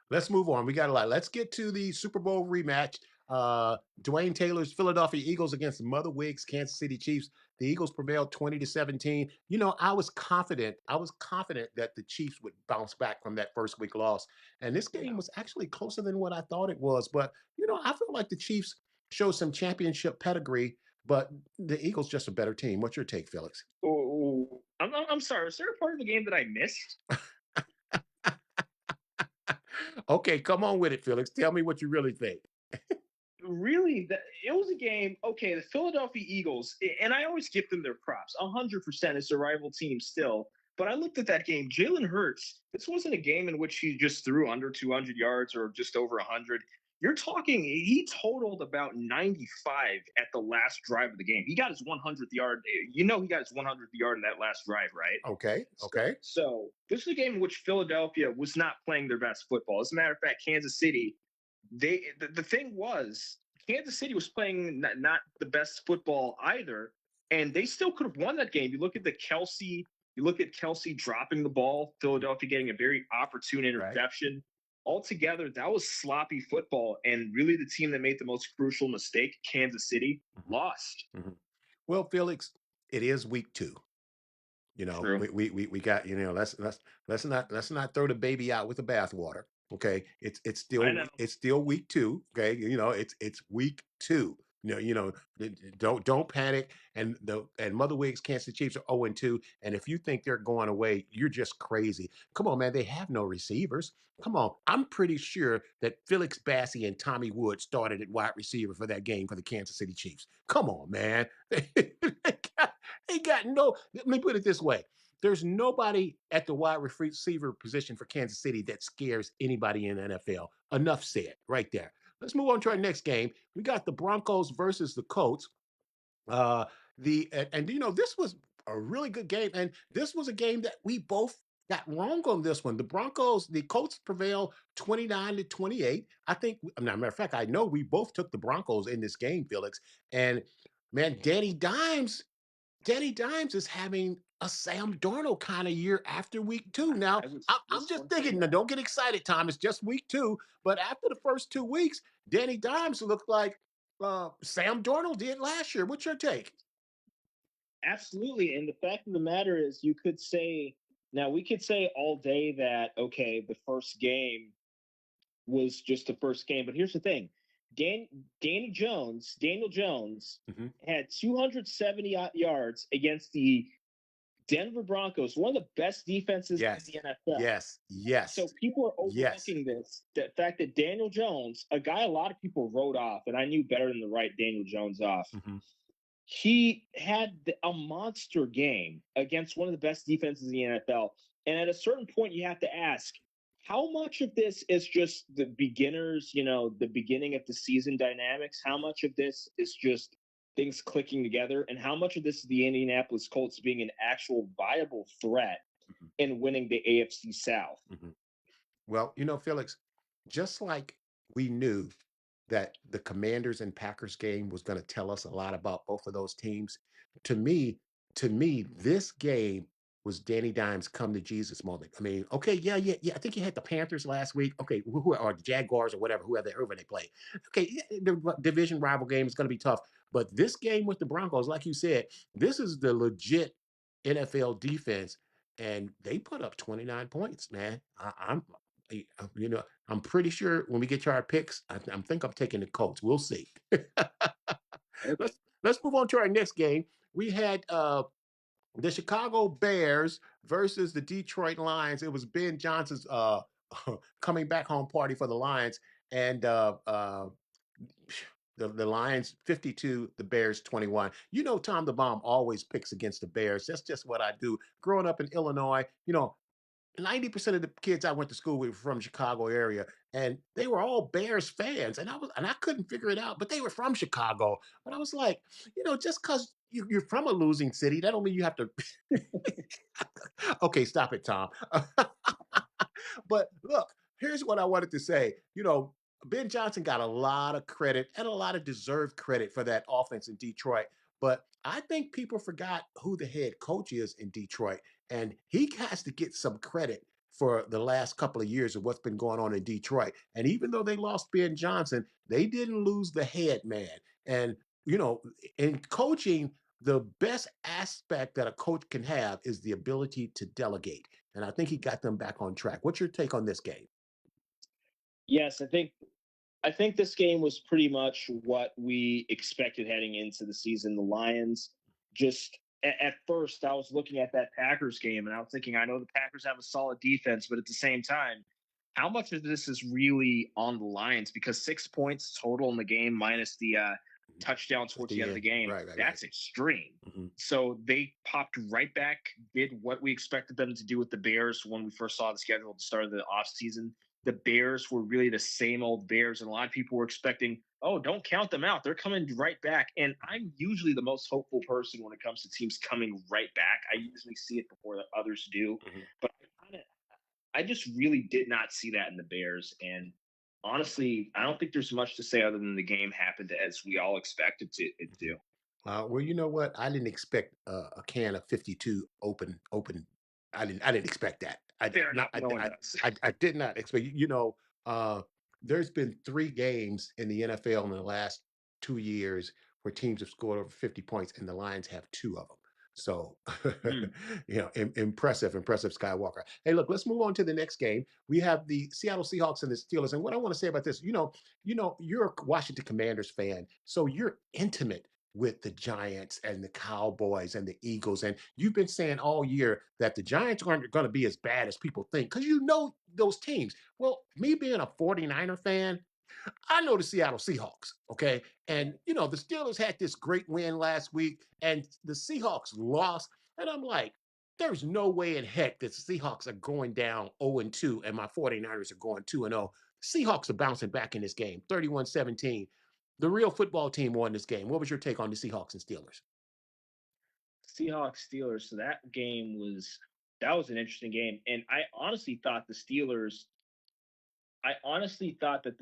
Speaker 2: Let's move on. We got a lot. Let's get to the Super Bowl rematch. Dwayne Taylor's Philadelphia Eagles against Mother Wiggs Kansas City Chiefs. The Eagles prevailed 20-17. You know, I was confident. I was confident that the Chiefs would bounce back from that first week loss. And this game was actually closer than what I thought it was. But, you know, I feel like the Chiefs showed some championship pedigree, but the Eagles just a better team. What's your take, Felix?
Speaker 5: Oh, I'm sorry. Is there a part of the game that I missed?
Speaker 2: Okay, come on with it, Felix. Tell me what you really think.
Speaker 5: Really, it was a game. Okay, the Philadelphia Eagles, and I always give them their props. 100%, it's a rival team still. But I looked at that game. Jalen Hurts. This wasn't a game in which he just threw under 200 yards or just over 100. You're talking. He totaled about 95 at the last drive of the game. He got his 100th yard. You know, he got his 100th yard in that last drive, right?
Speaker 2: Okay, okay.
Speaker 5: So this is a game in which Philadelphia was not playing their best football. As a matter of fact, Kansas City, the thing was Kansas City was playing not the best football either, and they still could have won that game. You look at Kelsey dropping the ball, Philadelphia getting a very opportune
Speaker 2: Right.
Speaker 5: interception. Altogether, that was sloppy football, and really the team that made the most crucial mistake, Kansas City, lost.
Speaker 2: Mhm. Well, Felix, it is week 2. You know,
Speaker 5: True.
Speaker 2: we got, you know, let's not throw the baby out with the bathwater. Okay. It's
Speaker 5: I
Speaker 2: still
Speaker 5: know.
Speaker 2: it's still week 2. Okay. You know, it's week 2. Don't panic. And Mother Wiggs Kansas City Chiefs are 0-2. And if you think they're going away, you're just crazy. Come on, man. They have no receivers. Come on. I'm pretty sure that Felix Bassey and Tommy Wood started at wide receiver for that game for the Kansas City Chiefs. Come on, man. They got no. Let me put it this way: there's nobody at the wide receiver position for Kansas City that scares anybody in the NFL. Enough said, right there. Let's move on to our next game. We got the Broncos versus the Colts. You know, this was a really good game, and this was a game that we both got wrong on this one. The Colts prevailed 29-28. I think, matter of fact, I know we both took the Broncos in this game, Felix. And man, Danny Dimes is having a Sam Darnold kind of year after week 2. Now,
Speaker 5: I was
Speaker 2: I'm just
Speaker 5: going to say
Speaker 2: thinking, now,
Speaker 5: that.
Speaker 2: don't get excited, Tom. It's just week 2. But after the first 2 weeks, Danny Dimes looked like Sam Darnold did last year. What's your take?
Speaker 5: Absolutely. And the fact of the matter is, you could say, now we could say all day that, okay, the first game was just the first game. But here's the thing: Daniel Jones,
Speaker 2: Mhm.
Speaker 5: had 270 yards against the Denver Broncos, one of the best defenses in
Speaker 2: Yes,
Speaker 5: the NFL.
Speaker 2: yes, yes,
Speaker 5: So people are
Speaker 2: yes.
Speaker 5: overlooking the fact that Daniel Jones, a guy a lot of people wrote off, and I knew better than to write Daniel Jones off.
Speaker 2: Mhm.
Speaker 5: He had a monster game against one of the best defenses in the NFL. And at a certain point, you have to ask, how much of this is just the beginners, the beginning of the season dynamics? How much of this is just things clicking together? And how much of this is the Indianapolis Colts being an actual viable threat
Speaker 2: Mhm.
Speaker 5: in winning the AFC South?
Speaker 2: Mhm. Well, Felix, just like we knew that the Commanders and Packers game was going to tell us a lot about both of those teams, to me, this game was Danny Dimes' come to Jesus moment. I mean, okay, yeah. I think you had the Panthers last week. Okay, or the Jaguars or whoever they play. Okay, yeah, the division rival game is going to be tough, but this game with the Broncos, like you said, this is the legit NFL defense, and they put up 29 points, man. I'm pretty sure when we get to our picks, I think I'm taking the Colts. We'll see.
Speaker 5: Okay.
Speaker 2: Let's move on to our next game. We had the Chicago Bears versus the Detroit Lions. It was Ben Johnson's coming back home party for the Lions, and the Lions 52, the Bears 21. Tom the Bomb always picks against the Bears. That's just what I do. Growing up in Illinois, 90% of the kids I went to school with were from Chicago area, and they were all Bears fans. And I couldn't figure it out, but they were from Chicago. But I was like, just because you're from a losing city, that don't mean you have to. Okay, stop it, Tom. But look, here's what I wanted to say. Ben Johnson got a lot of credit and a lot of deserved credit for that offense in Detroit. But I think people forgot who the head coach is in Detroit. And he has to get some credit for the last couple of years of what's been going on in Detroit. And even though they lost Ben Johnson, they didn't lose the head man. And, in coaching, the best aspect that a coach can have is the ability to delegate. And I think he got them back on track. What's your take on this game?
Speaker 5: Yes, I think this game was pretty much what we expected heading into the season. The Lions just at first, I was looking at that Packers game and I was thinking, I know the Packers have a solid defense, but at the same time, how much of this is really on the Lions? Because 6 points total in the game minus the touchdown
Speaker 2: At
Speaker 5: towards the
Speaker 2: the
Speaker 5: end of the
Speaker 2: end.
Speaker 5: game,
Speaker 2: Right.
Speaker 5: that's extreme.
Speaker 2: Mhm.
Speaker 5: So they popped right back, did what we expected them to do with the Bears when we first saw the schedule at the start of the offseason. The Bears were really the same old Bears, and a lot of people were expecting, oh, don't count them out. They're coming right back. And I'm usually the most hopeful person when it comes to teams coming right back. I usually see it before the others do.
Speaker 2: Mhm.
Speaker 5: But I just really did not see that in the Bears. And honestly, I don't think there's much to say other than the game happened as we all expected it to.
Speaker 2: Well, you know what? I didn't expect a can of 52 open. I didn't expect that.
Speaker 5: Fair enough. No one does.
Speaker 2: I did not expect. Uh, there's been 3 games in the NFL in the last 2 years where teams have scored over 50 points, and the Lions have 2 of them. So,
Speaker 5: Mm.
Speaker 2: impressive, Skywalker. Hey, look, let's move on to the next game. We have the Seattle Seahawks and the Steelers. And what I want to say about this, you're a Washington Commanders fan, so you're intimate with the Giants and the Cowboys and the Eagles. And you've been saying all year that the Giants aren't going to be as bad as people think because you know those teams. Well, me being a 49er fan, I know the Seattle Seahawks, okay? And, the Steelers had this great win last week and the Seahawks lost. And I'm like, there's no way in heck that the Seahawks are going down 0-2 and my 49ers are going 2-0. Seahawks are bouncing back in this game, 31-17. The real football team won this game. What was your take on the Seahawks and Steelers?
Speaker 5: Seahawks Steelers. So that was an interesting game. And I honestly thought that the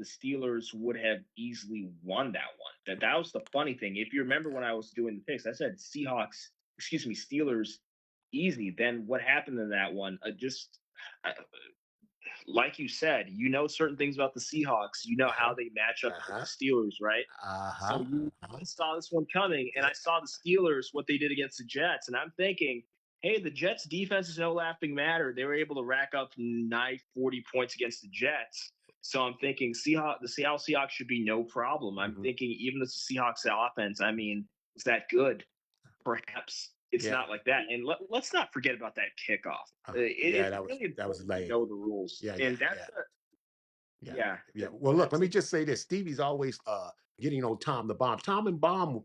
Speaker 5: Steelers would have easily won that one. That was the funny thing. If you remember when I was doing the picks, I said Steelers easy. Then what happened in that one? Uh, like you said, certain things about the Seahawks. You know how
Speaker 2: Uh-huh.
Speaker 5: they match up with
Speaker 2: Uh-huh.
Speaker 5: the Steelers, right? So
Speaker 2: Uh-huh. Uh-huh.
Speaker 5: I saw this one coming, and
Speaker 2: Yeah.
Speaker 5: I saw the Steelers what they did against the Jets, and I'm thinking, hey, the Jets defense is no laughing matter. They were able to rack up 40 points against the Jets. So I'm thinking the Seattle Seahawks should be no problem. I'm
Speaker 2: Mhm.
Speaker 5: thinking even the Seahawks offense, I mean, is that good? Perhaps it's
Speaker 2: Yeah.
Speaker 5: not like that. And let's not forget about that kickoff.
Speaker 2: Yeah,
Speaker 5: It's really
Speaker 2: that was
Speaker 5: important to
Speaker 2: lame.
Speaker 5: know the rules,
Speaker 2: Yeah, yeah,
Speaker 5: and that's
Speaker 2: yeah. Yeah.
Speaker 5: yeah,
Speaker 2: Yeah. Well, look, let
Speaker 5: that's
Speaker 2: me just say this. Stevie's always getting on Tom the Bomb. Tom the Bomb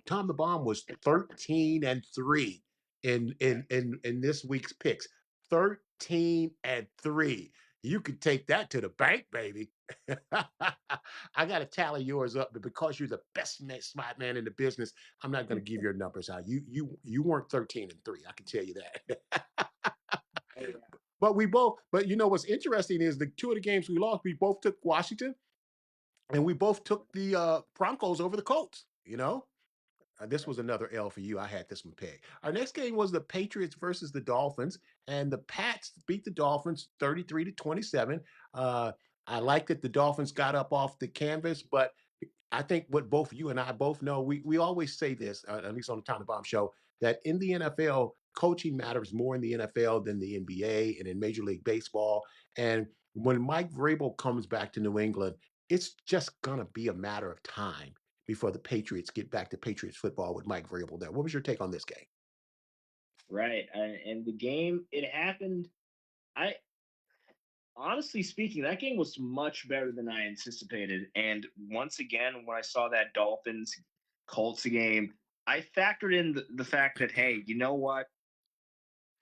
Speaker 2: was 13-3 in this week's picks. 13-3. You could take that to the bank, baby. I got to tally yours up, but because you're the best smart man in the business, I'm not going to give your numbers out. You weren't 13-3. I can tell you that.
Speaker 5: oh, yeah.
Speaker 2: But you know what's interesting is the two of the games we lost, we both took Washington and we both took the Broncos over the Colts. This was another L for you. I had this one pegged. Our next game was the Patriots versus the Dolphins, and the Pats beat the Dolphins 33-27. Uh, I like that the Dolphins got up off the canvas, but I think what both you and I both know, we always say this, at least on the Time to Bomb show, that in the NFL, coaching matters more in the NFL than the NBA and in Major League Baseball. And when Mike Vrabel comes back to New England, it's just gonna be a matter of time before the Patriots get back to Patriots football with Mike Vrabel there. What was your take on this game?
Speaker 5: Right. And the game, it happened. I honestly speaking, that game was much better than I anticipated. And once again, when I saw that Dolphins Colts game, I factored in the fact that, hey, you know what?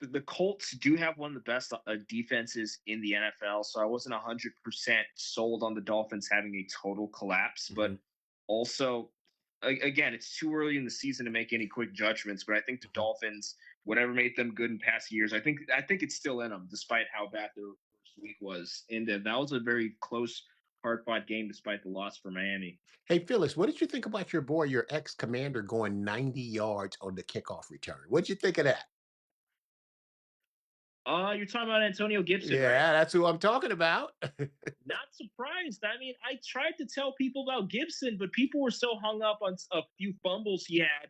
Speaker 5: The Colts do have one of the best defenses in the NFL. So I wasn't 100% sold on the Dolphins having a total collapse. But
Speaker 2: Mhm,
Speaker 5: also, again, it's too early in the season to make any quick judgments. But I think the
Speaker 2: mhm.
Speaker 5: Dolphins, whatever made them good in past years, I think it's still in them, despite how bad their first week was. And that was a very close, hard fought game, despite the loss for Miami.
Speaker 2: Hey, Phyllis, what did you think about your boy, your ex-commander, going 90 yards on the kickoff return? What'd you think of that?
Speaker 5: You're talking about Antonio Gibson, right?
Speaker 2: Yeah, that's who I'm talking about.
Speaker 5: Not surprised. I mean, I tried to tell people about Gibson, but people were so hung up on a few fumbles he had,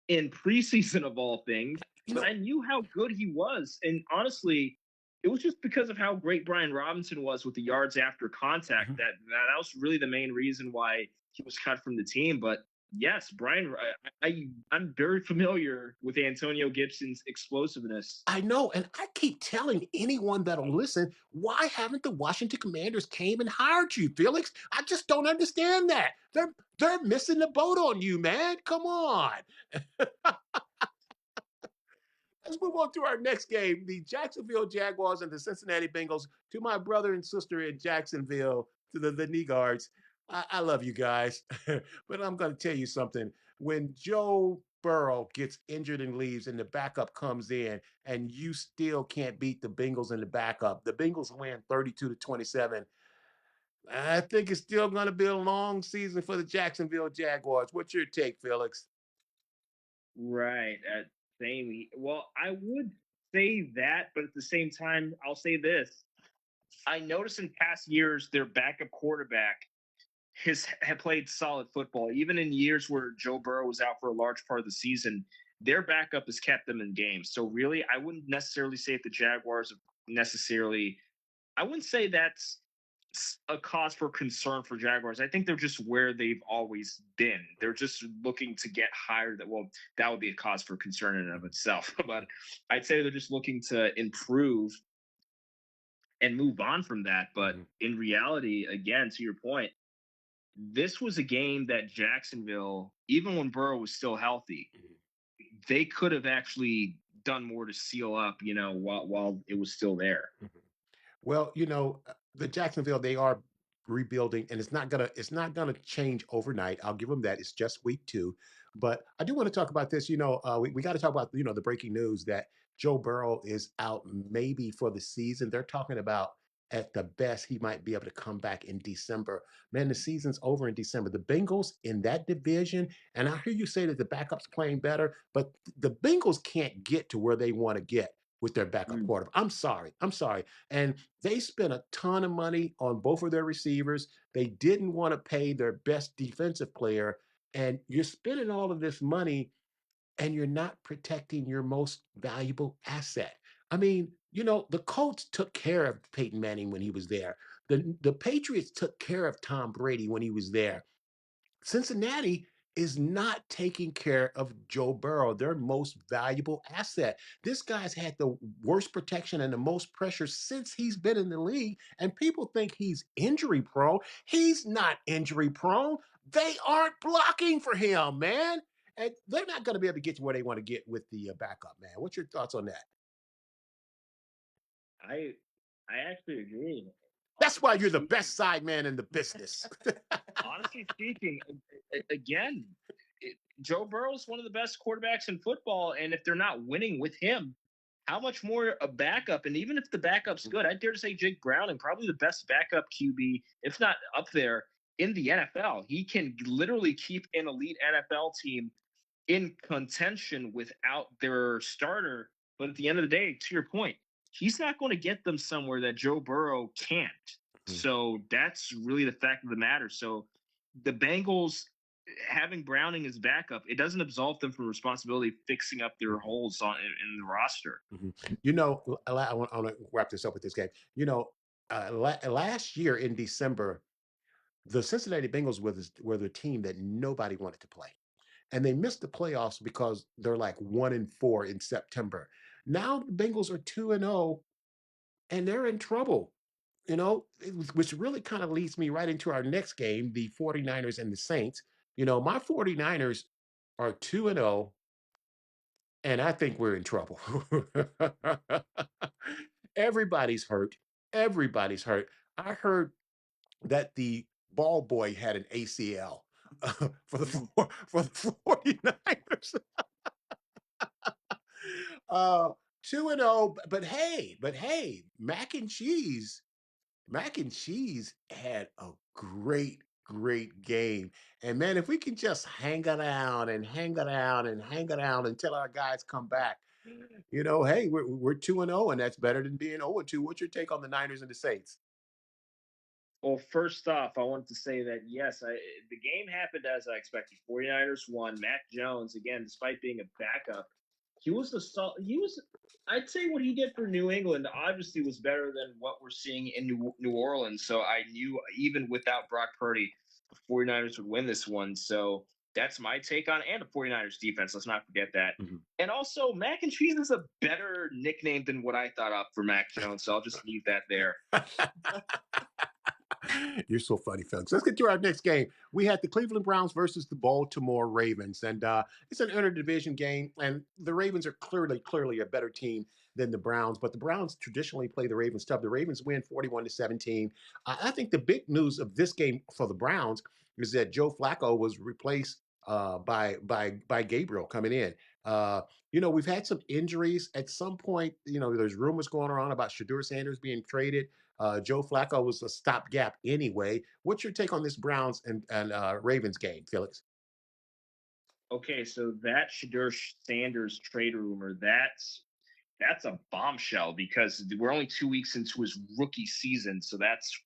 Speaker 5: in preseason of all things.
Speaker 2: You
Speaker 5: But
Speaker 2: know,
Speaker 5: I knew how good he was. And honestly, it was just because of how great Brian Robinson was with the yards after contact
Speaker 2: mhm.
Speaker 5: that was really the main reason why he was cut from the team. But yes, I'm very familiar with Antonio Gibson's explosiveness.
Speaker 2: I know, and I keep telling anyone that'll listen, why haven't the Washington Commanders came and hired you, Felix? I just don't understand that. They're missing the boat on you, man. Come on. Let's move on to our next game, the Jacksonville Jaguars and the Cincinnati Bengals. To my brother and sister in Jacksonville, to the knee guards, I love you guys, but I'm going to tell you something. When Joe Burrow gets injured and leaves, and the backup comes in, and you still can't beat the Bengals in the backup, the Bengals win 32-27. I think it's still going to be a long season for the Jacksonville Jaguars. What's your take, Felix?
Speaker 5: Right. Same. Well, I would say that, but at the same time, I'll say this. I noticed in past years their backup quarterback has had played solid football. Even in years where Joe Burrow was out for a large part of the season, their backup has kept them in games. So really, I wouldn't necessarily say that the Jaguars have necessarily. I wouldn't say that's a cause for concern for Jaguars. I think they're just where they've always been. They're just looking to get higher. That would be a cause for concern in and of itself. But I'd say they're just looking to improve and move on from that. But
Speaker 2: Mhm.
Speaker 5: in reality, again, to your point, this was a game that Jacksonville, even when Burrow was still healthy, they could have actually done more to seal up, while it was still there.
Speaker 2: Mhm. Well, the Jacksonville, they are rebuilding, and it's not gonna change overnight. I'll give them that. It's just week 2. But I do want to talk about this. We got to talk about, the breaking news that Joe Burrow is out maybe for the season. They're talking about at the best, he might be able to come back in December. Man, the season's over in December. The Bengals in that division, and I hear you say that the backup's playing better, but the Bengals can't get to where they want to get with their backup
Speaker 5: Mm.
Speaker 2: quarterback. I'm sorry. I'm sorry. And they spent a ton of money on both of their receivers. They didn't want to pay their best defensive player. And you're spending all of this money and you're not protecting your most valuable asset. I mean, the Colts took care of Peyton Manning when he was there. The Patriots took care of Tom Brady when he was there. Cincinnati is not taking care of Joe Burrow, their most valuable asset. This guy's had the worst protection and the most pressure since he's been in the league, and people think he's injury prone. He's not injury prone. They aren't blocking for him, man. And they're not going to be able to get to where they want to get with the backup, man. What's your thoughts on that?
Speaker 5: I I actually agree.
Speaker 2: That's why
Speaker 5: Honestly
Speaker 2: you're the
Speaker 5: speaking,
Speaker 2: best side man in the business.
Speaker 5: honestly speaking, again, Joe Burrow is one of the best quarterbacks in football, and if they're not winning with him, how much more a backup? And even if the backup's good, I dare to say Jake Browning, probably the best backup QB, if not up there in the NFL. He can literally keep an elite NFL team in contention without their starter. But at the end of the day, to your point, he's not going to get them somewhere that Joe Burrow can't.
Speaker 2: Mhm.
Speaker 5: So that's really the fact of the matter. So the Bengals having Browning as backup, it doesn't absolve them from responsibility fixing up their holes in the roster.
Speaker 2: Mhm. I want to wrap this up with this game. Last year in December, the Cincinnati Bengals were the team that nobody wanted to play. And they missed the playoffs because they're like 1-4 in September. Now the Bengals are 2-0 and they're in trouble. Which really kind of leads me right into our next game, the 49ers and the Saints. My 49ers are 2-0 and I think we're in trouble. Everybody's hurt. Everybody's hurt. I heard that the ball boy had an ACL for the 49ers. 2-0, but hey, Mac and Cheese had a great game. And man, if we can just hang it out and hang it out and hang it out until our guys come back, hey, we're 2-0, and that's better than being 0-2. What's your take on the Niners and the Saints?
Speaker 5: Well, first off, I wanted to say that yes, the game happened as I expected. 49ers won. Mac Jones, again, despite being a backup, he was I'd say what he did for New England obviously was better than what we're seeing in New Orleans. So I knew even without Brock Purdy, the 49ers would win this one. So that's my take on it. And the 49ers defense. Let's not forget that.
Speaker 2: Mhm.
Speaker 5: And also, Mac and Cheese is a better nickname than what I thought up for Mac Jones. So I'll just leave that there.
Speaker 2: You're so funny, Felix. Let's get to our next game. We had the Cleveland Browns versus the Baltimore Ravens, and it's an interdivision game. And the Ravens are clearly a better team than the Browns, but the Browns traditionally play the Ravens tough. The Ravens win 41-17. I think the big news of this game for the Browns is that Joe Flacco was replaced by Gabriel coming in. We've had some injuries at some point. There's rumors going around about Shadur Sanders being traded. Joe Flacco was a stopgap anyway. What's your take on this Browns and Ravens game, Felix?
Speaker 5: Okay, so that Shadur Sanders trade rumor, that's a bombshell because we're only 2 weeks into his rookie season, so that's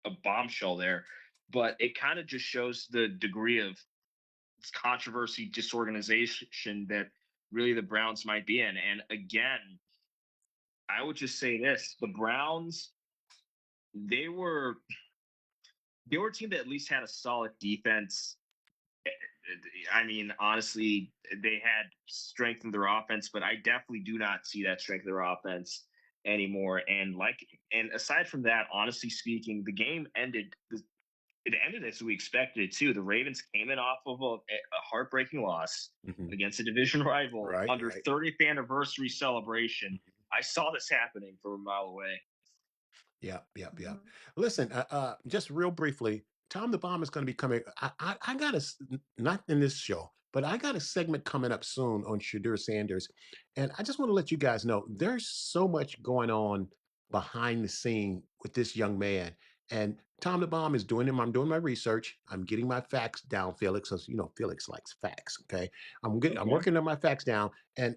Speaker 5: a bombshell there. But it kind of just shows the degree of controversy, disorganization that really the Browns might be in. And again, I would just say this: the Browns, they were they were a team that at least had a solid defense. I mean, honestly, they had strength in their offense, but I definitely do not see that strength in their offense anymore. And aside from that, honestly speaking, the game ended. It ended as we expected it to. The Ravens came in off of a heartbreaking loss
Speaker 2: Mhm.
Speaker 5: against a division rival
Speaker 2: Right,
Speaker 5: under
Speaker 2: right.
Speaker 5: 30th anniversary celebration. I saw this happening from a mile away.
Speaker 2: Yeah, yeah, yeah. Listen, just real briefly, Tom the Bomb is going to be coming. I got not in this show, but I got a segment coming up soon on Shadur Sanders, and I just want to let you guys know there's so much going on behind the scene with this young man. And Tom the Bomb is doing him. I'm doing my research. I'm getting my facts down, Felix. Because Felix likes facts. Okay. I'm
Speaker 5: Okay.
Speaker 2: working on my facts down. And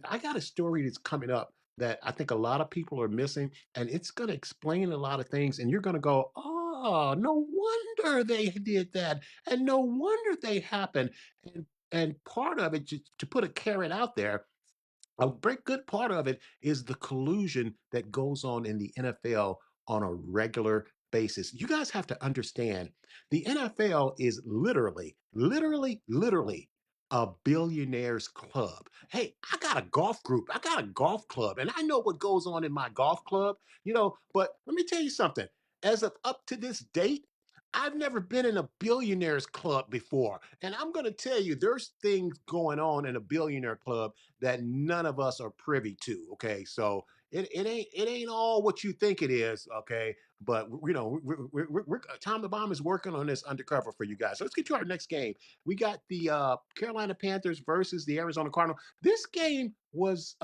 Speaker 2: I got a story that's coming up that I think a lot of people are missing. And it's gonna explain a lot of things. And you're gonna go, oh, no wonder they did that. And no wonder they happened. And part of it, just to put a carrot out there, a very good part of it is the collusion that goes on in the NFL on a regular basis. You guys have to understand the NFL is literally a billionaires club. Hey, I got a golf group, I got a golf club, and I know what goes on in my golf club, but let me tell you something. As of up to this date, I've never been in a billionaires club before. And I'm going to tell you, there's things going on in a billionaire club that none of us are privy to. Okay, so it ain't all what you think it is. Okay, but Tom the Bomb is working on this undercover for you guys. So let's get to our next game. We got the Carolina Panthers versus the Arizona Cardinals. This game was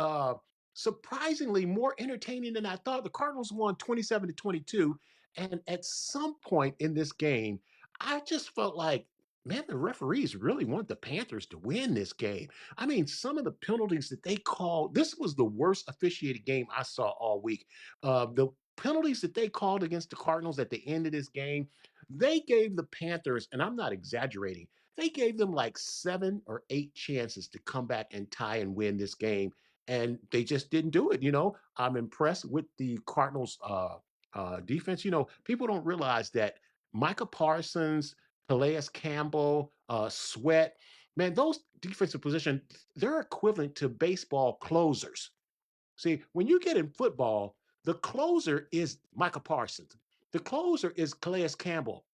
Speaker 2: surprisingly more entertaining than I thought. The Cardinals won 27-22, and at some point in this game, I just felt like, man, the referees really want the Panthers to win this game. I mean, some of the penalties that they called, this was the worst officiated game I saw all week. The penalties that they called against the Cardinals at the end of this game, they gave the Panthers, and I'm not exaggerating, they gave them like 7 or 8 chances to come back and tie and win this game. And they just didn't do it. I'm impressed with the Cardinals defense. People don't realize that Micah Parsons, Calais Campbell, Sweat, man, those defensive position, they're equivalent to baseball closers. See, when you get in football, the closer is Micah Parsons. The closer is Calais Campbell.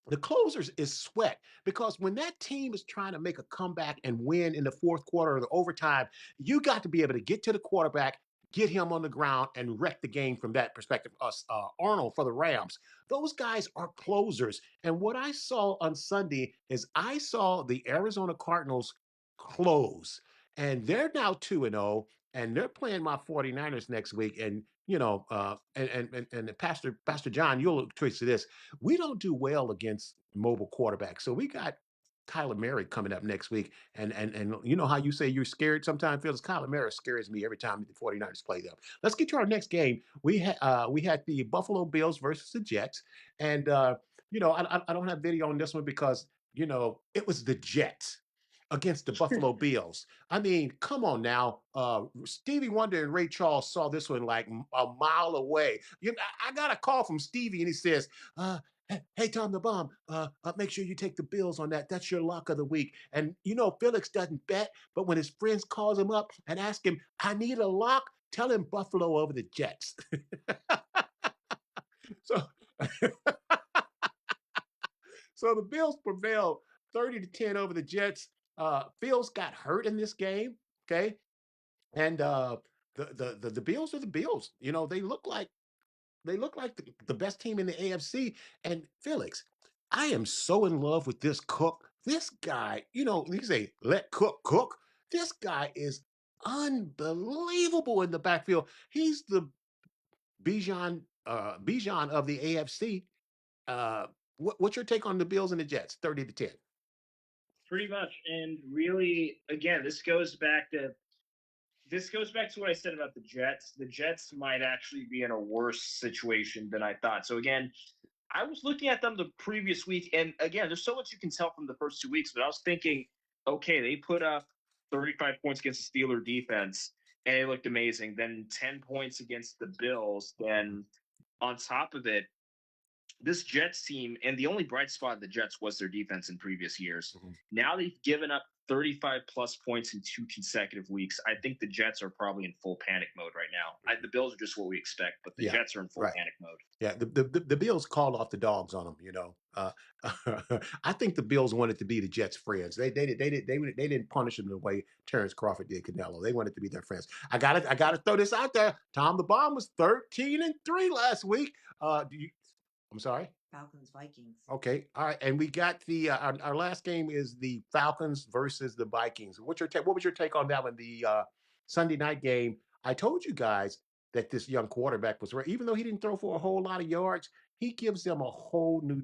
Speaker 2: The closers is Sweat, because when that team is trying to make a comeback and win in the fourth quarter or the overtime, you got to be able to get to the quarterback, get him on the ground, and wreck the game from that perspective. Arnold for the Rams, those guys are closers. And what I saw on Sunday is I saw the Arizona Cardinals close, and they're now 2-0, and they're playing my 49ers next week. And and Pastor John, you'll trace to this. We don't do well against mobile quarterbacks. So we got Kyler Murray coming up next week. And you know how you say you're scared sometimes, Phil? Kyler Murray scares me every time the 49ers play them. Let's get to our next game. We had the Buffalo Bills versus the Jets. And I don't have video on this one because it was the Jets against the Buffalo Bills. I mean, come on now. Stevie Wonder and Ray Charles saw this one like a mile away. I got a call from Stevie, and he says, hey, Tom the Bomb, make sure you take the Bills on that. That's your lock of the week. And Felix doesn't bet, but when his friends calls him up and ask him, I need a lock, tell him Buffalo over the Jets. So, so the Bills prevailed 30-10 over the Jets. Fields got hurt in this game. Okay. And the Bills are the Bills. They look like the best team in the AFC. And Felix, I am so in love with this Cook. This guy, you say let Cook cook. This guy is unbelievable in the backfield. He's the Bijan of the AFC. What's your take on the Bills and the Jets? 30-10.
Speaker 5: Pretty much. And really, again, this goes back to what I said about the Jets. The Jets might actually be in a worse situation than I thought. So again, I was looking at them the previous week, and again, there's so much you can tell from the first 2 weeks, but I was thinking, okay, they put up 35 points against the Steeler defense, and it looked amazing. Then 10 points against the Bills. Then on top of it, this Jets team, and the only bright spot of the Jets was their defense in previous years.
Speaker 2: Mhm.
Speaker 5: Now they've given up 35 plus points in 2 consecutive weeks. I think the Jets are probably in full panic mode right now. The Bills are just what we expect, but the
Speaker 2: Yeah,
Speaker 5: Jets are in full
Speaker 2: right.
Speaker 5: panic mode.
Speaker 2: Yeah, the Bills called off the dogs on them. I think the Bills wanted to be the Jets' friends. They didn't punish them the way Terrence Crawford did Canelo. They wanted to be their friends. I gotta throw this out there. Tom the Bomb was 13-3 last week. I'm sorry.
Speaker 11: Falcons Vikings.
Speaker 2: Okay, all right, and we got the our last game is the Falcons versus the Vikings. What was your take on that one? The Sunday night game. I told you guys that this young quarterback was, even though he didn't throw for a whole lot of yards, he gives them a whole new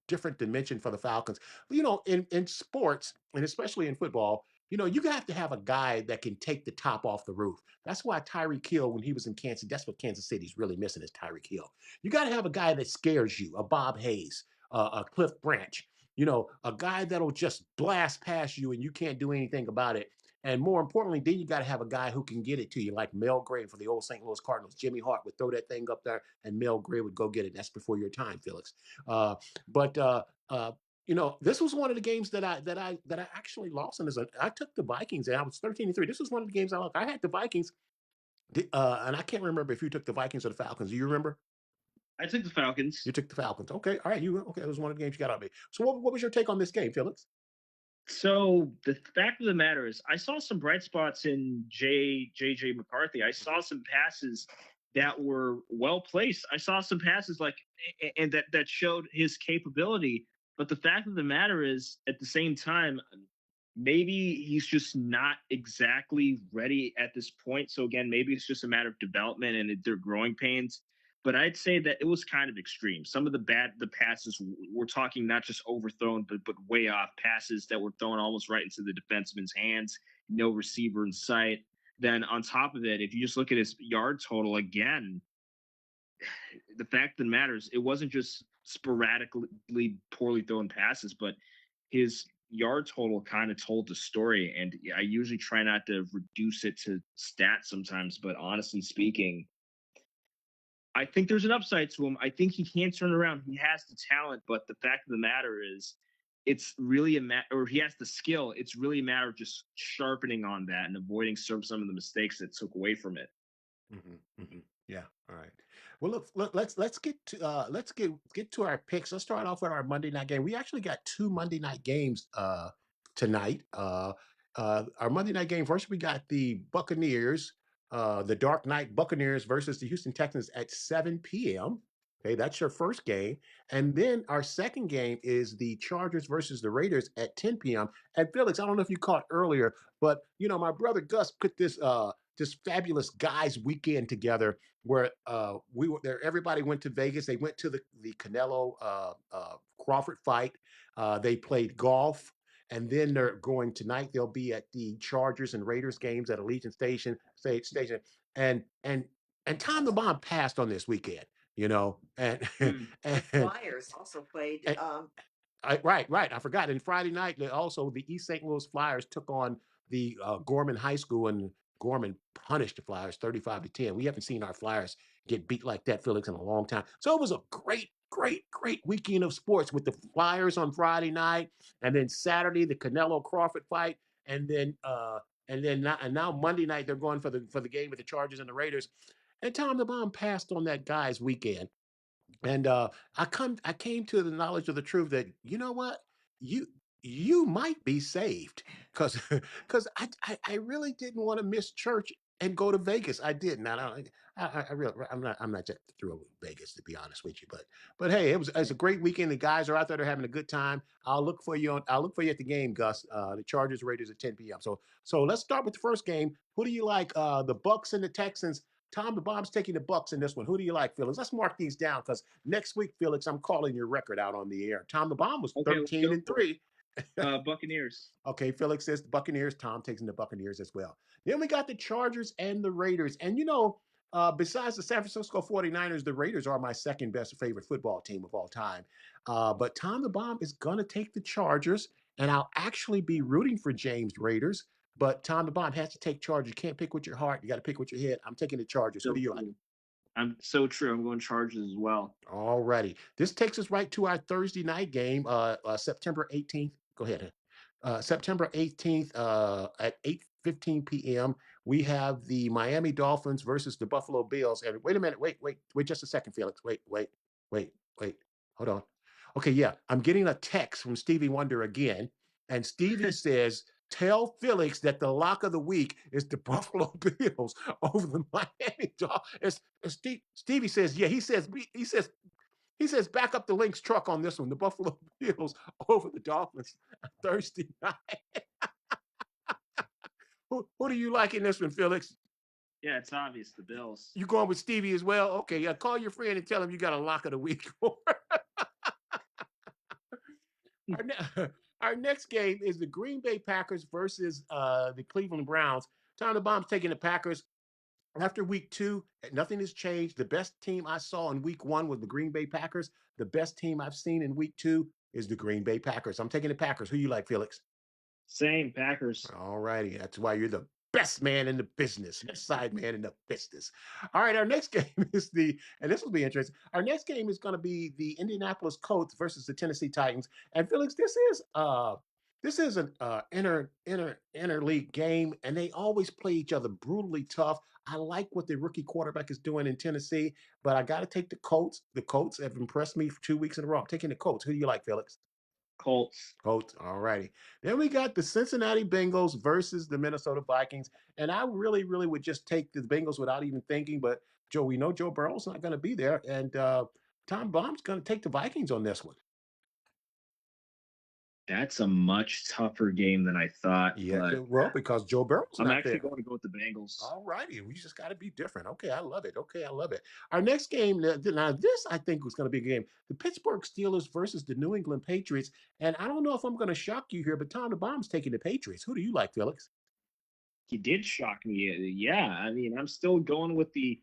Speaker 2: different dimension for the Falcons. In sports, and especially in football, you have to have a guy that can take the top off the roof. That's why Tyreek Hill, when he was in Kansas, that's what Kansas City's really missing is Tyreek Hill. You got to have a guy that scares you, a Bob Hayes, a Cliff Branch, a guy that'll just blast past you and you can't do anything about it. And more importantly, then you got to have a guy who can get it to you, like Mel Gray for the old St. Louis Cardinals. Jimmy Hart would throw that thing up there, and Mel Gray would go get it. That's before your time, Felix. But this was one of the games that I actually lost in. I took the Vikings, and I was 13-3. This was one of the games I lost. I had the Vikings, and I can't remember if you took the Vikings or the Falcons. Do you remember?
Speaker 5: I took the Falcons.
Speaker 2: You took the Falcons. Okay, all right. Okay. It was one of the games you got out of me. So, what was your take on this game, Felix?
Speaker 5: So the fact of the matter is, I saw some bright spots in JJ McCarthy. I saw some passes that were well placed. I saw some passes and that showed his capability. But the fact of the matter is, at the same time, maybe he's just not exactly ready at this point. So again, maybe it's just a matter of development and they're growing pains. But I'd say that it was kind of extreme. Some of the passes we're talking not just overthrown, but way off passes that were thrown almost right into the defenseman's hands. No receiver in sight. Then on top of it, if you just look at his yard total again, the fact that matters, it wasn't just sporadically poorly thrown passes, but his yard total kind of told the story. And I usually try not to reduce it to stats sometimes, but honestly speaking, I think there's an upside to him. I think he can turn around. He has the talent, but the fact of the matter is, it's really or he has the skill. It's really a matter of just sharpening on that and avoiding some of the mistakes that took away from it.
Speaker 2: Mm-hmm, mm-hmm. Yeah. All right. Well, let's get to our picks. Let's start off with our Monday night game. We actually got two Monday night games tonight. Our Monday night game first, we got the Buccaneers. The Dark Knight Buccaneers versus the Houston Texans at 7 p.m. Okay, that's your first game. And then our second game is the Chargers versus the Raiders at 10 p.m. And Felix, I don't know if you caught earlier, but my brother Gus put this fabulous guys weekend together where we were there. Everybody went to Vegas. They went to the Canelo Crawford fight. They played golf. And then they're going tonight. They'll be at the Chargers and Raiders games at Allegiant Station. And Tom the Bomb passed on this weekend, and
Speaker 11: the Flyers also played.
Speaker 2: Right. I forgot. And Friday night, also the East St. Louis Flyers took on the Gorman High School, and Gorman punished the Flyers 35-10. We haven't seen our Flyers get beat like that, Felix, in a long time. So it was a great weekend of sports with the Flyers on Friday night, and then Saturday the Canelo Crawford fight, and now Monday night they're going for the game with the Chargers and the Raiders. And Tom the Bomb passed on that guy's weekend. And I came to the knowledge of the truth that you know what, you might be saved, because I really didn't want to miss church and go to Vegas. I didn't. I'm not just through with Vegas, to be honest with you. But hey, it's a great weekend. The guys are out there; they're having a good time. I'll look for you at the game, Gus. The Chargers Raiders at 10 p.m. So let's start with the first game. Who do you like? The Bucks and the Texans. Tom the Bomb's taking the Bucks in this one. Who do you like, Felix? Let's mark these down, because next week, Felix, I'm calling your record out on the air. Tom the Bomb was 13-3.
Speaker 5: Buccaneers.
Speaker 2: Okay, Felix says the Buccaneers. Tom takes in the Buccaneers as well. Then we got the Chargers and the Raiders. And besides the San Francisco 49ers, the Raiders are my second best favorite football team of all time. But Tom the Bomb is going to take the Chargers, and I'll actually be rooting for James Raiders. But Tom the Bomb has to take Chargers. You can't pick with your heart. You got to pick with your head. I'm taking the Chargers. Who do you like?
Speaker 5: I'm so true. I'm going Chargers as well.
Speaker 2: All righty. This takes us right to our Thursday night game, September 18th. Go ahead. September 18th at 8:15 p.m. We have the Miami Dolphins versus the Buffalo Bills. And wait a minute. Wait just a second, Felix. Wait. Hold on. Okay, yeah. I'm getting a text from Stevie Wonder again. And Stevie says, tell Felix that the lock of the week is the Buffalo Bills over the Miami Dolphins. Stevie says, yeah, he says back up the Lynx truck on this one. The Buffalo Bills over the Dolphins Thursday night. Who do you like in this one, Felix?
Speaker 5: Yeah, it's obvious the Bills.
Speaker 2: You going with Stevie as well? Okay, yeah. Call your friend and tell him you got a lock of the week. our, ne- our next game is the Green Bay Packers versus the Cleveland Browns. Tom the Bomb's taking the Packers. After week 2, nothing has changed. The best team I saw in week 1 was the Green Bay Packers. The best team I've seen in week 2 is the Green Bay Packers. I'm taking the Packers. Who you like, Felix?
Speaker 5: Same Packers.
Speaker 2: All righty. That's why you're the best man in the business, best side man in the business. All right. Our next game is and this will be interesting. Our next game is going to be the Indianapolis Colts versus the Tennessee Titans. And Felix, this is an interleague game, and they always play each other brutally tough. I like what the rookie quarterback is doing in Tennessee, but I got to take the Colts. The Colts have impressed me for 2 weeks in a row. I'm taking the Colts. Who do you like, Felix?
Speaker 5: Colts.
Speaker 2: Colts. All righty. Then we got the Cincinnati Bengals versus the Minnesota Vikings. And I really, really would just take the Bengals without even thinking. But we know Joe Burrow's not going to be there. And Tom Baum's going to take the Vikings on this one.
Speaker 5: That's a much tougher game than I thought.
Speaker 2: Yeah, well, because Joe Burrow's
Speaker 5: I'm
Speaker 2: not
Speaker 5: actually
Speaker 2: there.
Speaker 5: going to go with the Bengals.
Speaker 2: All righty. We just got to be different. Okay, I love it. Okay, I love it. Our next game, now this I think was going to be a game. The Pittsburgh Steelers versus the New England Patriots. And I don't know if I'm going to shock you here, but Tom the Bomb's taking the Patriots. Who do you like, Felix?
Speaker 5: He did shock me. Yeah, I mean, I'm still going with the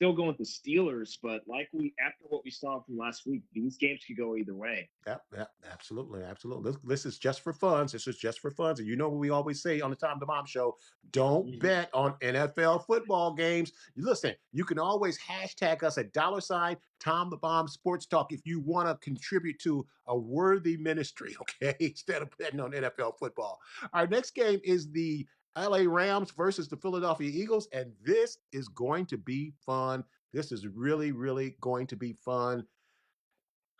Speaker 5: Steelers, but after what we saw from last week, these games could go either way.
Speaker 2: Yeah, absolutely, absolutely. This is just for fun. This is just for fun. And you know what we always say on the Tom the Bomb Show: don't bet on NFL football games. Listen, you can always hashtag us at $Tom the Bomb Sports Talk if you want to contribute to a worthy ministry. Okay, instead of betting on NFL football. Our next game is the LA Rams versus the Philadelphia Eagles, and this is going to be fun. This is really, really going to be fun.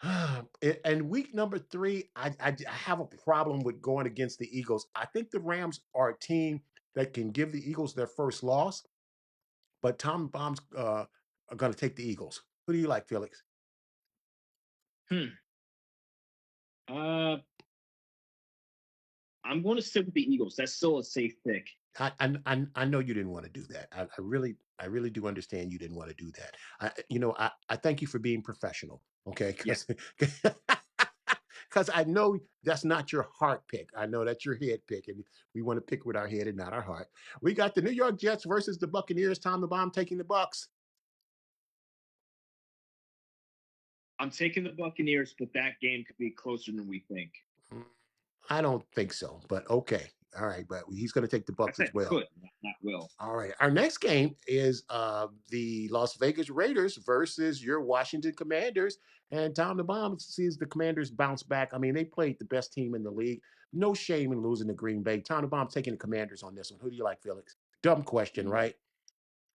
Speaker 2: And week number 3, I have a problem with going against the Eagles. I think the Rams are a team that can give the Eagles their first loss, but Tom Bomb's are going to take the Eagles. Who do you like, Felix?
Speaker 5: I'm going to stick with the Eagles. That's still a safe pick.
Speaker 2: I know you didn't want to do that. I really do understand you didn't want to do that. I thank you for being professional. Okay, because I know that's not your heart pick. I know that's your head pick, and we want to pick with our head and not our heart. We got the New York Jets versus the Buccaneers. Tom the Bomb taking the Bucs.
Speaker 5: I'm taking the Buccaneers, but that game could be closer than we think.
Speaker 2: I don't think so, but okay. All right, but he's going to take the Bucs as well.
Speaker 5: Could, not will.
Speaker 2: All right. Our next game is the Las Vegas Raiders versus your Washington Commanders. And Tom the Bomb sees the Commanders bounce back. I mean, they played the best team in the league. No shame in losing to Green Bay. Tom the Bomb taking the Commanders on this one. Who do you like, Felix? Dumb question, right?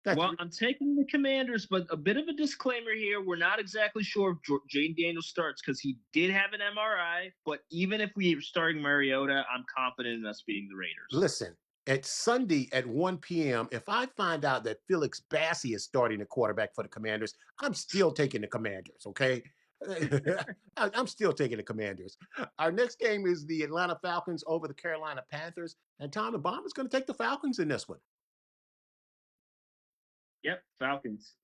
Speaker 5: I'm taking the Commanders, but a bit of a disclaimer here. We're not exactly sure if Jane Daniels starts because he did have an MRI. But even if we are starting Mariota, I'm confident in us beating the Raiders.
Speaker 2: Listen, at Sunday at 1 p.m., if I find out that Felix Bassey is starting the quarterback for the Commanders, I'm still taking the Commanders, okay? I'm still taking the Commanders. Our next game is the Atlanta Falcons over the Carolina Panthers. And Tom the Bomb is going to take the Falcons in this one.
Speaker 5: Yep, Falcons.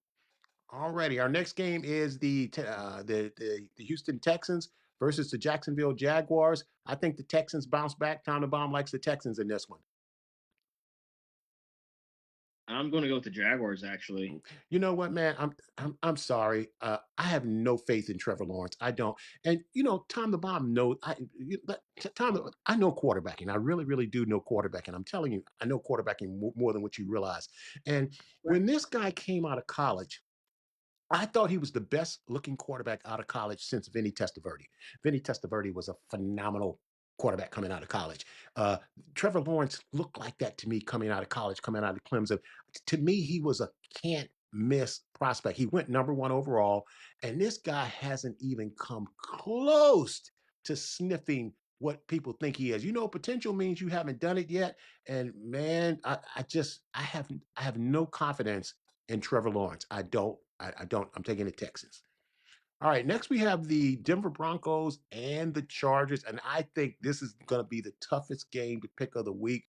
Speaker 2: Alrighty, our next game is the Houston Texans versus the Jacksonville Jaguars. I think the Texans bounce back. Tom the Bomb likes the Texans in this one.
Speaker 5: I'm going to go with the Jaguars, actually.
Speaker 2: You know what, man? I'm sorry. I have no faith in Trevor Lawrence. I don't. And Tom the Bomb knows. I know quarterbacking. I really, really do know quarterbacking. I'm telling you, I know quarterbacking more than what you realize. And when this guy came out of college, I thought he was the best looking quarterback out of college since Vinny Testaverde. Vinny Testaverde was a phenomenal quarterback coming out of college. Trevor Lawrence looked like that to me coming out of college, coming out of Clemson. To me, he was a can't miss prospect. He went number 1 overall, and this guy hasn't even come close to sniffing what people think he is. Potential means you haven't done it yet. And man, I have no confidence in Trevor Lawrence. I don't. I'm taking the Texans. All right, next we have the Denver Broncos and the Chargers, and I think this is going to be the toughest game to pick of the week.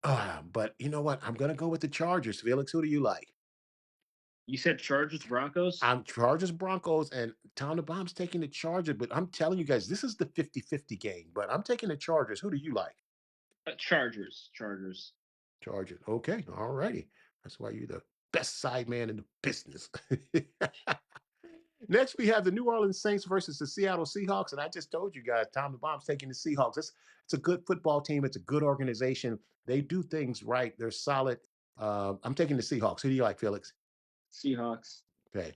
Speaker 2: But you know what? I'm gonna go with the Chargers. Felix, who do you like?
Speaker 5: You said Chargers Broncos?
Speaker 2: I'm Chargers Broncos, and Tom the Bomb's taking the Chargers. But I'm telling you guys, this is the 50-50 game. But I'm taking the Chargers. Who do you like?
Speaker 5: Chargers. Chargers.
Speaker 2: Chargers. Okay, all righty. That's why you're the best side man in the business. Next, we have the New Orleans Saints versus the Seattle Seahawks. And I just told you guys, Tom the Bomb's taking the Seahawks. It's a good football team. It's a good organization. They do things right. They're solid. I'm taking the Seahawks. Who do you like, Felix?
Speaker 5: Seahawks.
Speaker 2: Okay.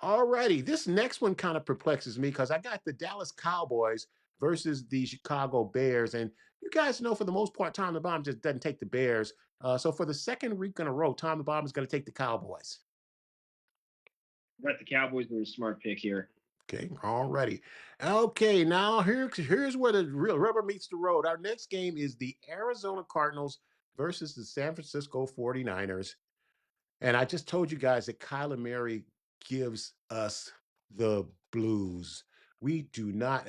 Speaker 2: All righty. This next one kind of perplexes me because I got the Dallas Cowboys versus the Chicago Bears. And you guys know for the most part, Tom the Bomb just doesn't take the Bears. So for the second week in a row, Tom the Bomb is going to take the Cowboys.
Speaker 5: But the Cowboys were a smart pick here.
Speaker 2: Okay, all righty. Okay, now here's where the real rubber meets the road. Our next game is the Arizona Cardinals versus the San Francisco 49ers. And I just told you guys that Kyler Murray gives us the blues. We do not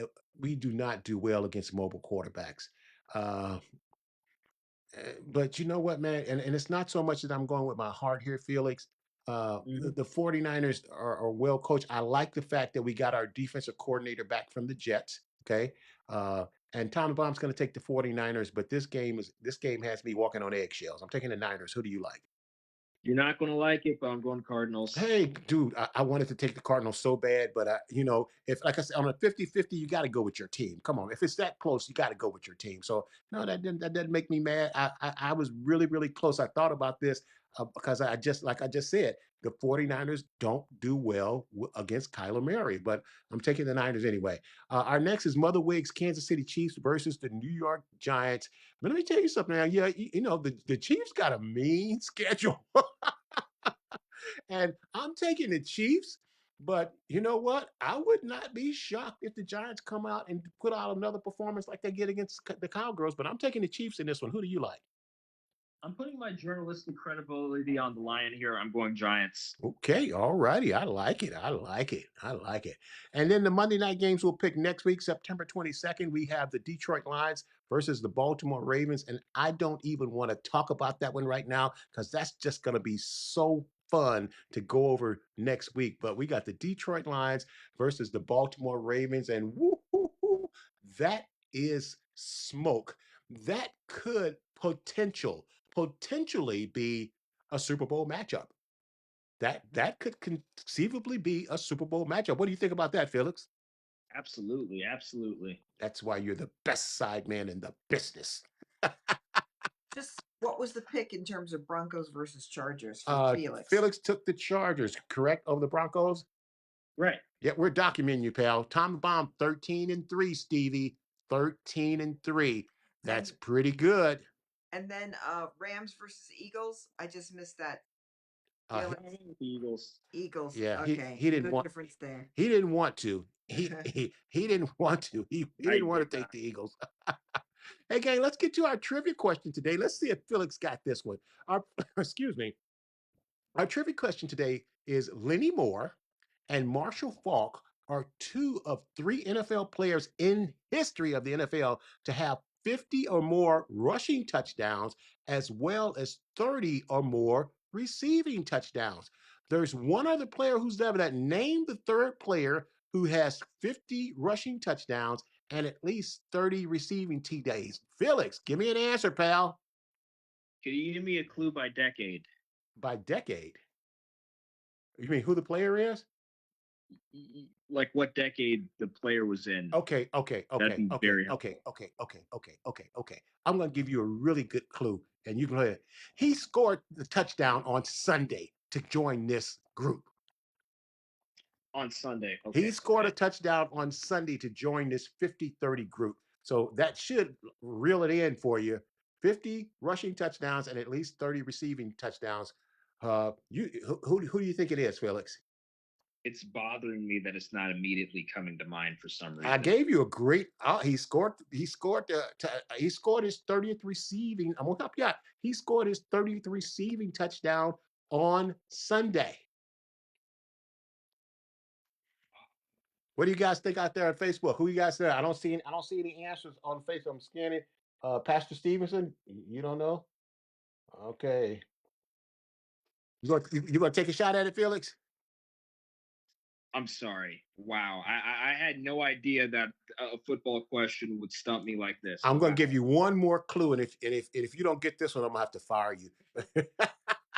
Speaker 2: do well against mobile quarterbacks. Uh, but you know what, man? And it's not so much that I'm going with my heart here, Felix. The 49ers are well coached. I like the fact that we got our defensive coordinator back from the Jets. Okay. And Tom Bomb's going to take the 49ers, but this game has me walking on eggshells. I'm taking the Niners. Who do you like?
Speaker 5: You're not going to like it, but I'm going Cardinals.
Speaker 2: Hey, dude, I wanted to take the Cardinals so bad, but if like I said, on a 50-50, you got to go with your team. Come on, if it's that close, you got to go with your team. So no, that didn't make me mad. I was really, really close. I thought about this because like I just said, the 49ers don't do well against Kyler Murray, but I'm taking the Niners anyway. Our next is Mother Wiggs, Kansas City Chiefs versus the New York Giants. But let me tell you something now. Yeah, the Chiefs got a mean schedule. And I'm taking the Chiefs, but you know what? I would not be shocked if the Giants come out and put out another performance like they get against the Cowgirls. But I'm taking the Chiefs in this one. Who do you like?
Speaker 5: I'm putting my journalistic credibility on the line here. I'm going Giants.
Speaker 2: Okay, all righty. I like it. I like it. I like it. And then the Monday night games we'll pick next week, September 22nd. We have the Detroit Lions versus the Baltimore Ravens. And I don't even want to talk about that one right now because that's just going to be so fun to go over next week. But we got the Detroit Lions versus the Baltimore Ravens. And woo, that is smoke. That could potentially be a Super Bowl matchup. That could conceivably be a Super Bowl matchup. What do you think about that, Felix?
Speaker 5: Absolutely, absolutely.
Speaker 2: That's why you're the best side man in the business.
Speaker 11: Just what was the pick in terms of Broncos versus Chargers for Felix?
Speaker 2: Felix took the Chargers, correct, over the Broncos?
Speaker 5: Right.
Speaker 2: Yeah, we're documenting you, pal. Tom the Bomb, 13-3, Stevie. 13-3. That's pretty good.
Speaker 11: And then Rams versus Eagles. I just missed that.
Speaker 5: Eagles.
Speaker 11: Eagles.
Speaker 2: Yeah,
Speaker 11: okay.
Speaker 2: he didn't
Speaker 11: Good
Speaker 2: want
Speaker 11: difference there.
Speaker 2: He didn't want to. He didn't want to. He didn't want to take the Eagles. Hey, gang, let's get to our trivia question today. Let's see if Felix got this one. Excuse me. Our trivia question today is Lenny Moore and Marshall Faulk are two of three NFL players in history of the NFL to have 50 or more rushing touchdowns, as well as 30 or more receiving touchdowns. There's one other player who's done that. Name the third player who has 50 rushing touchdowns and at least 30 receiving TDs. Felix, give me an answer, pal.
Speaker 5: Can you give me a clue by decade?
Speaker 2: By decade? You mean who the player is?
Speaker 5: Like what decade the player was in.
Speaker 2: Okay. I'm going to give you a really good clue, and you can hear it. He scored the touchdown on Sunday to join this group.
Speaker 5: On Sunday. Okay.
Speaker 2: He scored a touchdown on Sunday to join this 50-30 group. So that should reel it in for you. 50 rushing touchdowns and at least 30 receiving touchdowns. Who do you think it is, Felix?
Speaker 5: It's bothering me that it's not immediately coming to mind for some reason.
Speaker 2: I gave you a great. He scored his 30th receiving. I'm gonna help you out. He scored his 30th receiving touchdown on Sunday. What do you guys think out there on Facebook? Who you guys there? I don't see any answers on Facebook. I'm scanning. Pastor Stevenson, you don't know? Okay. You gonna take a shot at it, Felix?
Speaker 5: I'm sorry. Wow. I had no idea that a football question would stump me like this.
Speaker 2: I'm gonna
Speaker 5: Wow.
Speaker 2: give you one more clue, and if you don't get this one, I'm gonna have to fire you.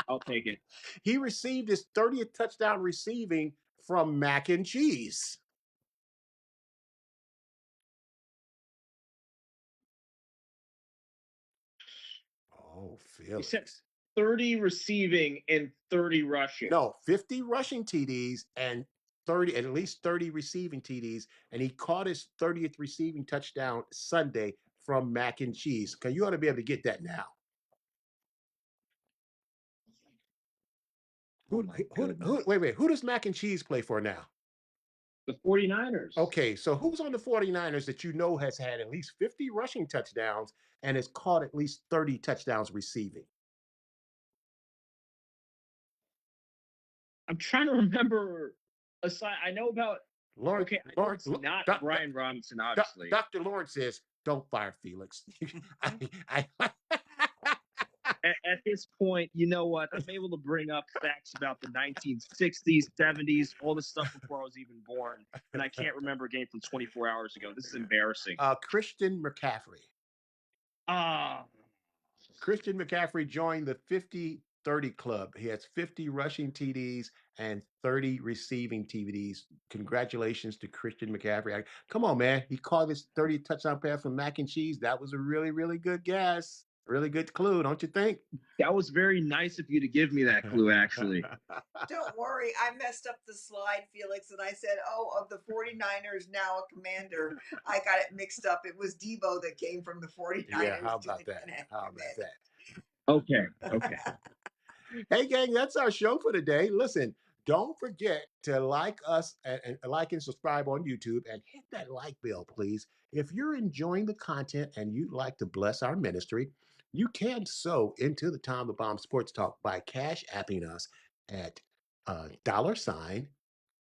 Speaker 5: I'll take it.
Speaker 2: He received his 30th touchdown receiving from mac and cheese. Oh,
Speaker 5: You said
Speaker 2: Felix.
Speaker 5: 30 receiving and 30 rushing.
Speaker 2: No, 50 rushing TDs and at least 30 receiving TDs, and he caught his 30th receiving touchdown Sunday from mac and cheese. Okay, you ought to be able to get that now. Wait, who does mac and cheese play for now?
Speaker 5: The 49ers.
Speaker 2: Okay, so who's on the 49ers that you know has had at least 50 rushing touchdowns and has caught at least 30 touchdowns receiving?
Speaker 5: I'm trying to remember. Aside, I know about.
Speaker 2: Lawrence,
Speaker 5: Okay, I know it's not Brian Robinson, obviously.
Speaker 2: Dr. Lawrence says, "Don't fire Felix."
Speaker 5: At this point, you know what? I'm able to bring up facts about the 1960s, 70s, all this stuff before I was even born, and I can't remember a game from 24 hours ago. This is embarrassing.
Speaker 2: Christian McCaffrey. Christian McCaffrey joined the 50-30 club. He has 50 rushing TDs and 30 receiving TDs. Congratulations to Christian McCaffrey. Come on, man. He caught his 30 touchdown pass from mac and cheese. That was a really, really good guess. Really good clue, don't you think?
Speaker 5: That was very nice of you to give me that clue, actually.
Speaker 11: Don't worry. I messed up the slide, Felix, and I said, of the 49ers, now a commander. I got it mixed up. It was Debo that came from the 49ers.
Speaker 2: Yeah, how about that? How about that?
Speaker 5: Okay.
Speaker 2: Hey, gang, that's our show for today. Listen, don't forget to like us and like and subscribe on YouTube and hit that like bell, please. If you're enjoying the content and you'd like to bless our ministry, you can sow into the Tom the Bomb Sports Talk by cash apping us at $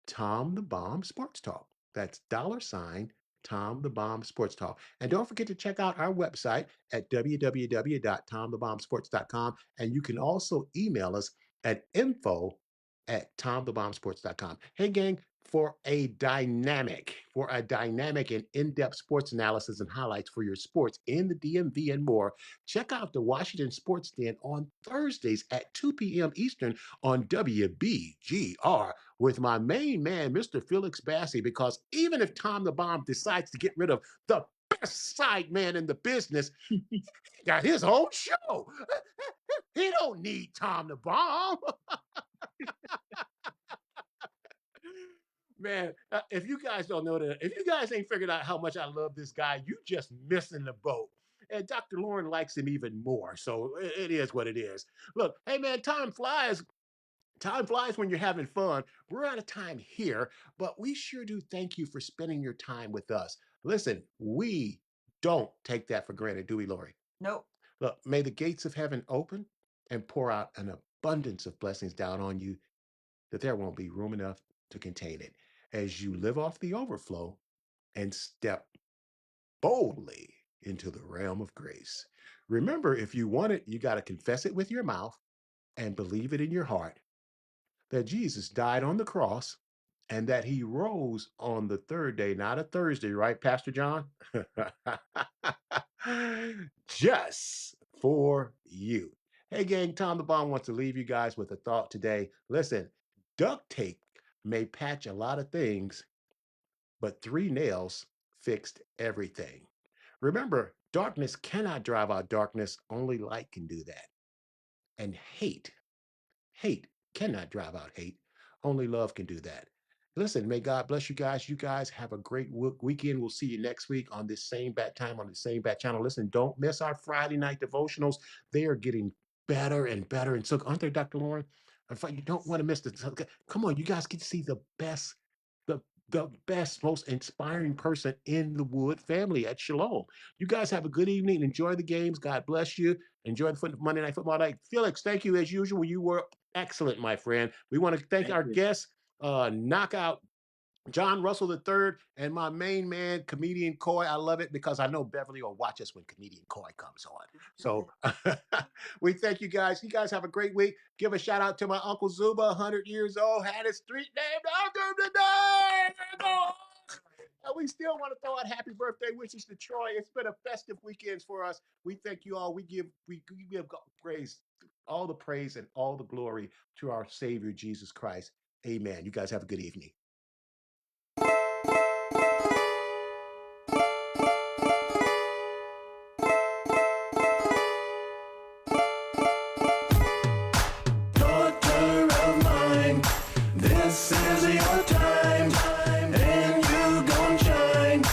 Speaker 2: Tom the Bomb Sports Talk. That's $ Tom the Bomb Sports Talk. And don't forget to check out our website at www.tomthebombsports.com. And you can also email us at info@tomthebombsports.com. Hey, gang, for a dynamic and in-depth sports analysis and highlights for your sports in the DMV and more, check out the Washington Sports Den on Thursdays at 2 p.m. Eastern on WBGR with my main man, Mr. Felix Bassey, because even if Tom the Bomb decides to get rid of the best side man in the business, he got his own show. He don't need Tom the Bomb. Man, if you guys don't know that, if you guys ain't figured out how much I love this guy, you just missing the boat. And Dr. Lauren likes him even more. So it is what it is. Look, hey man, time flies. Time flies when you're having fun. We're out of time here, but we sure do thank you for spending your time with us. Listen, we don't take that for granted, do we, Lori?
Speaker 11: Nope.
Speaker 2: Look, may the gates of heaven open and pour out an abundance of blessings down on you that there won't be room enough to contain it as you live off the overflow and step boldly into the realm of grace. Remember, if you want it, you got to confess it with your mouth and believe it in your heart that Jesus died on the cross and that he rose on the third day, not a Thursday, right, Pastor John? Just for you. Hey, gang, Tom the Bomb wants to leave you guys with a thought today. Listen, duct tape may patch a lot of things, but 3 nails fixed everything. Remember, darkness cannot drive out darkness, only light can do that. And hate cannot drive out hate, only love can do that. Listen, may God bless you guys. You guys have a great weekend. We'll see you next week on this same bat time on the same bat channel. Listen, don't miss our Friday night devotionals. They are getting better and better. And so, aren't they, Dr. Lauren? In fact, you don't want to miss this. Come on, you guys get to see the best, the best, most inspiring person in the Wood family at Shalom. You guys have a good evening. Enjoy the games. God bless you. Enjoy the Monday Night Football night. Felix, thank you as usual. You were excellent, my friend. We want to thank our guests, Knockout John Russell III, and my main man, comedian Coy. I love it because I know Beverly will watch us when comedian Coy comes on. So we thank you guys. You guys have a great week. Give a shout out to my Uncle Zuba, 100 years old, had his street named after him today. And we still want to throw out happy birthday wishes to Troy. It's been a festive weekend for us. We thank you all. We give praise, all the praise and all the glory to our Savior Jesus Christ. Amen. You guys have a good evening.
Speaker 12: Daughter of mine, this is your time, and you gon' shine,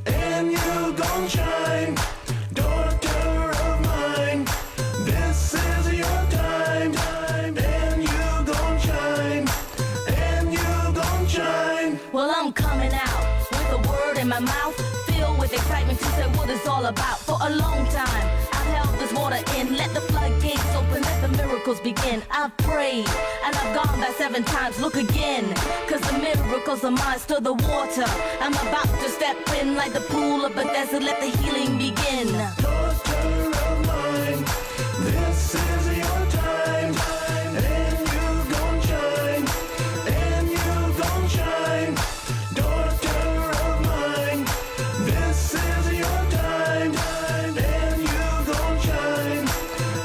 Speaker 12: and you gon' shine. Daughter of mine, this is your time, and you gon' shine, and you gon' shine.
Speaker 1: Well, I'm coming out with a word in my mouth, filled with excitement to say what it's all about. For a long time, I've held this water in, let the floodgates open, let the miracles begin. I've prayed, and I've gone back 7 times, look again, cause the miracles are mine, stir the water. I'm about to step in like the pool of Bethesda, let the healing begin.
Speaker 12: Daughter of mine, this is your time, and you gon' shine, and you gon' shine. Daughter of mine, this is your time, and you gon' shine,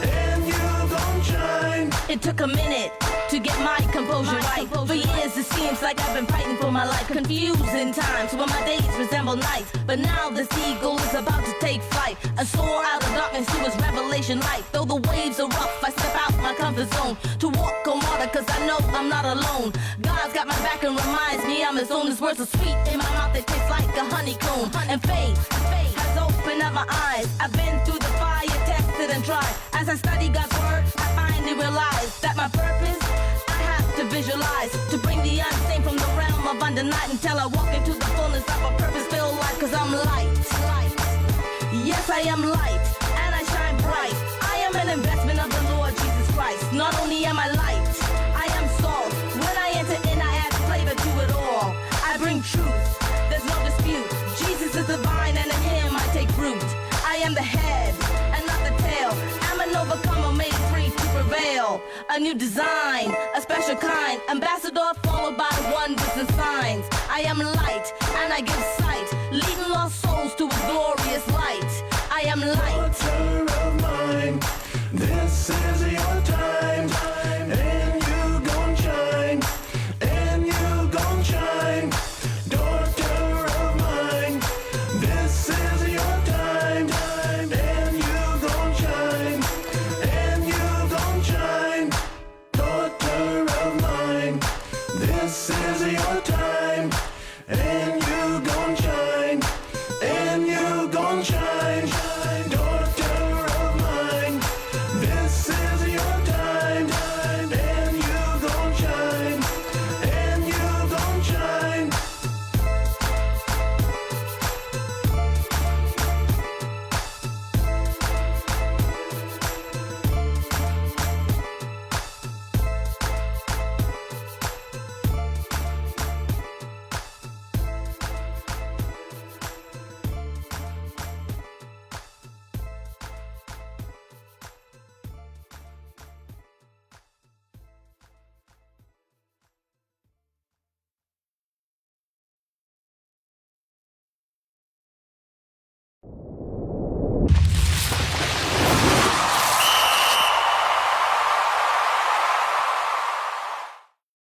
Speaker 12: and you gon' shine.
Speaker 1: It took a minute to get my composure right. For years it seems like I've been fighting for my life. Confusing times when my days resemble nights. But now this eagle is about to take flight and soar out of darkness to its revelation light. Though the waves are rough, I step out my comfort zone to walk on water, cause I know I'm not alone. God's got my back and reminds me I'm his own. His words are sweet in my mouth, they taste like a honeycomb. And faith has opened up my eyes. I've been through the fire, tested and tried. As I study God's word, I finally realize that my purpose I have to visualize, to bring the unseen from the realm of under night until I walk into the fullness of a purpose-filled life. Cause I'm light. Yes, I am light, and I shine bright. I am an investment of the Lord Jesus Christ. Not only am I light, I am salt. When I enter in, I add flavor to it all. I bring truth, there's no dispute. Jesus is the vine, and in him I take root. I am the head, and not the tail. I'm an overcomer made free to prevail. A new design, a special kind. Ambassador followed by wonders and signs. I am light, and I give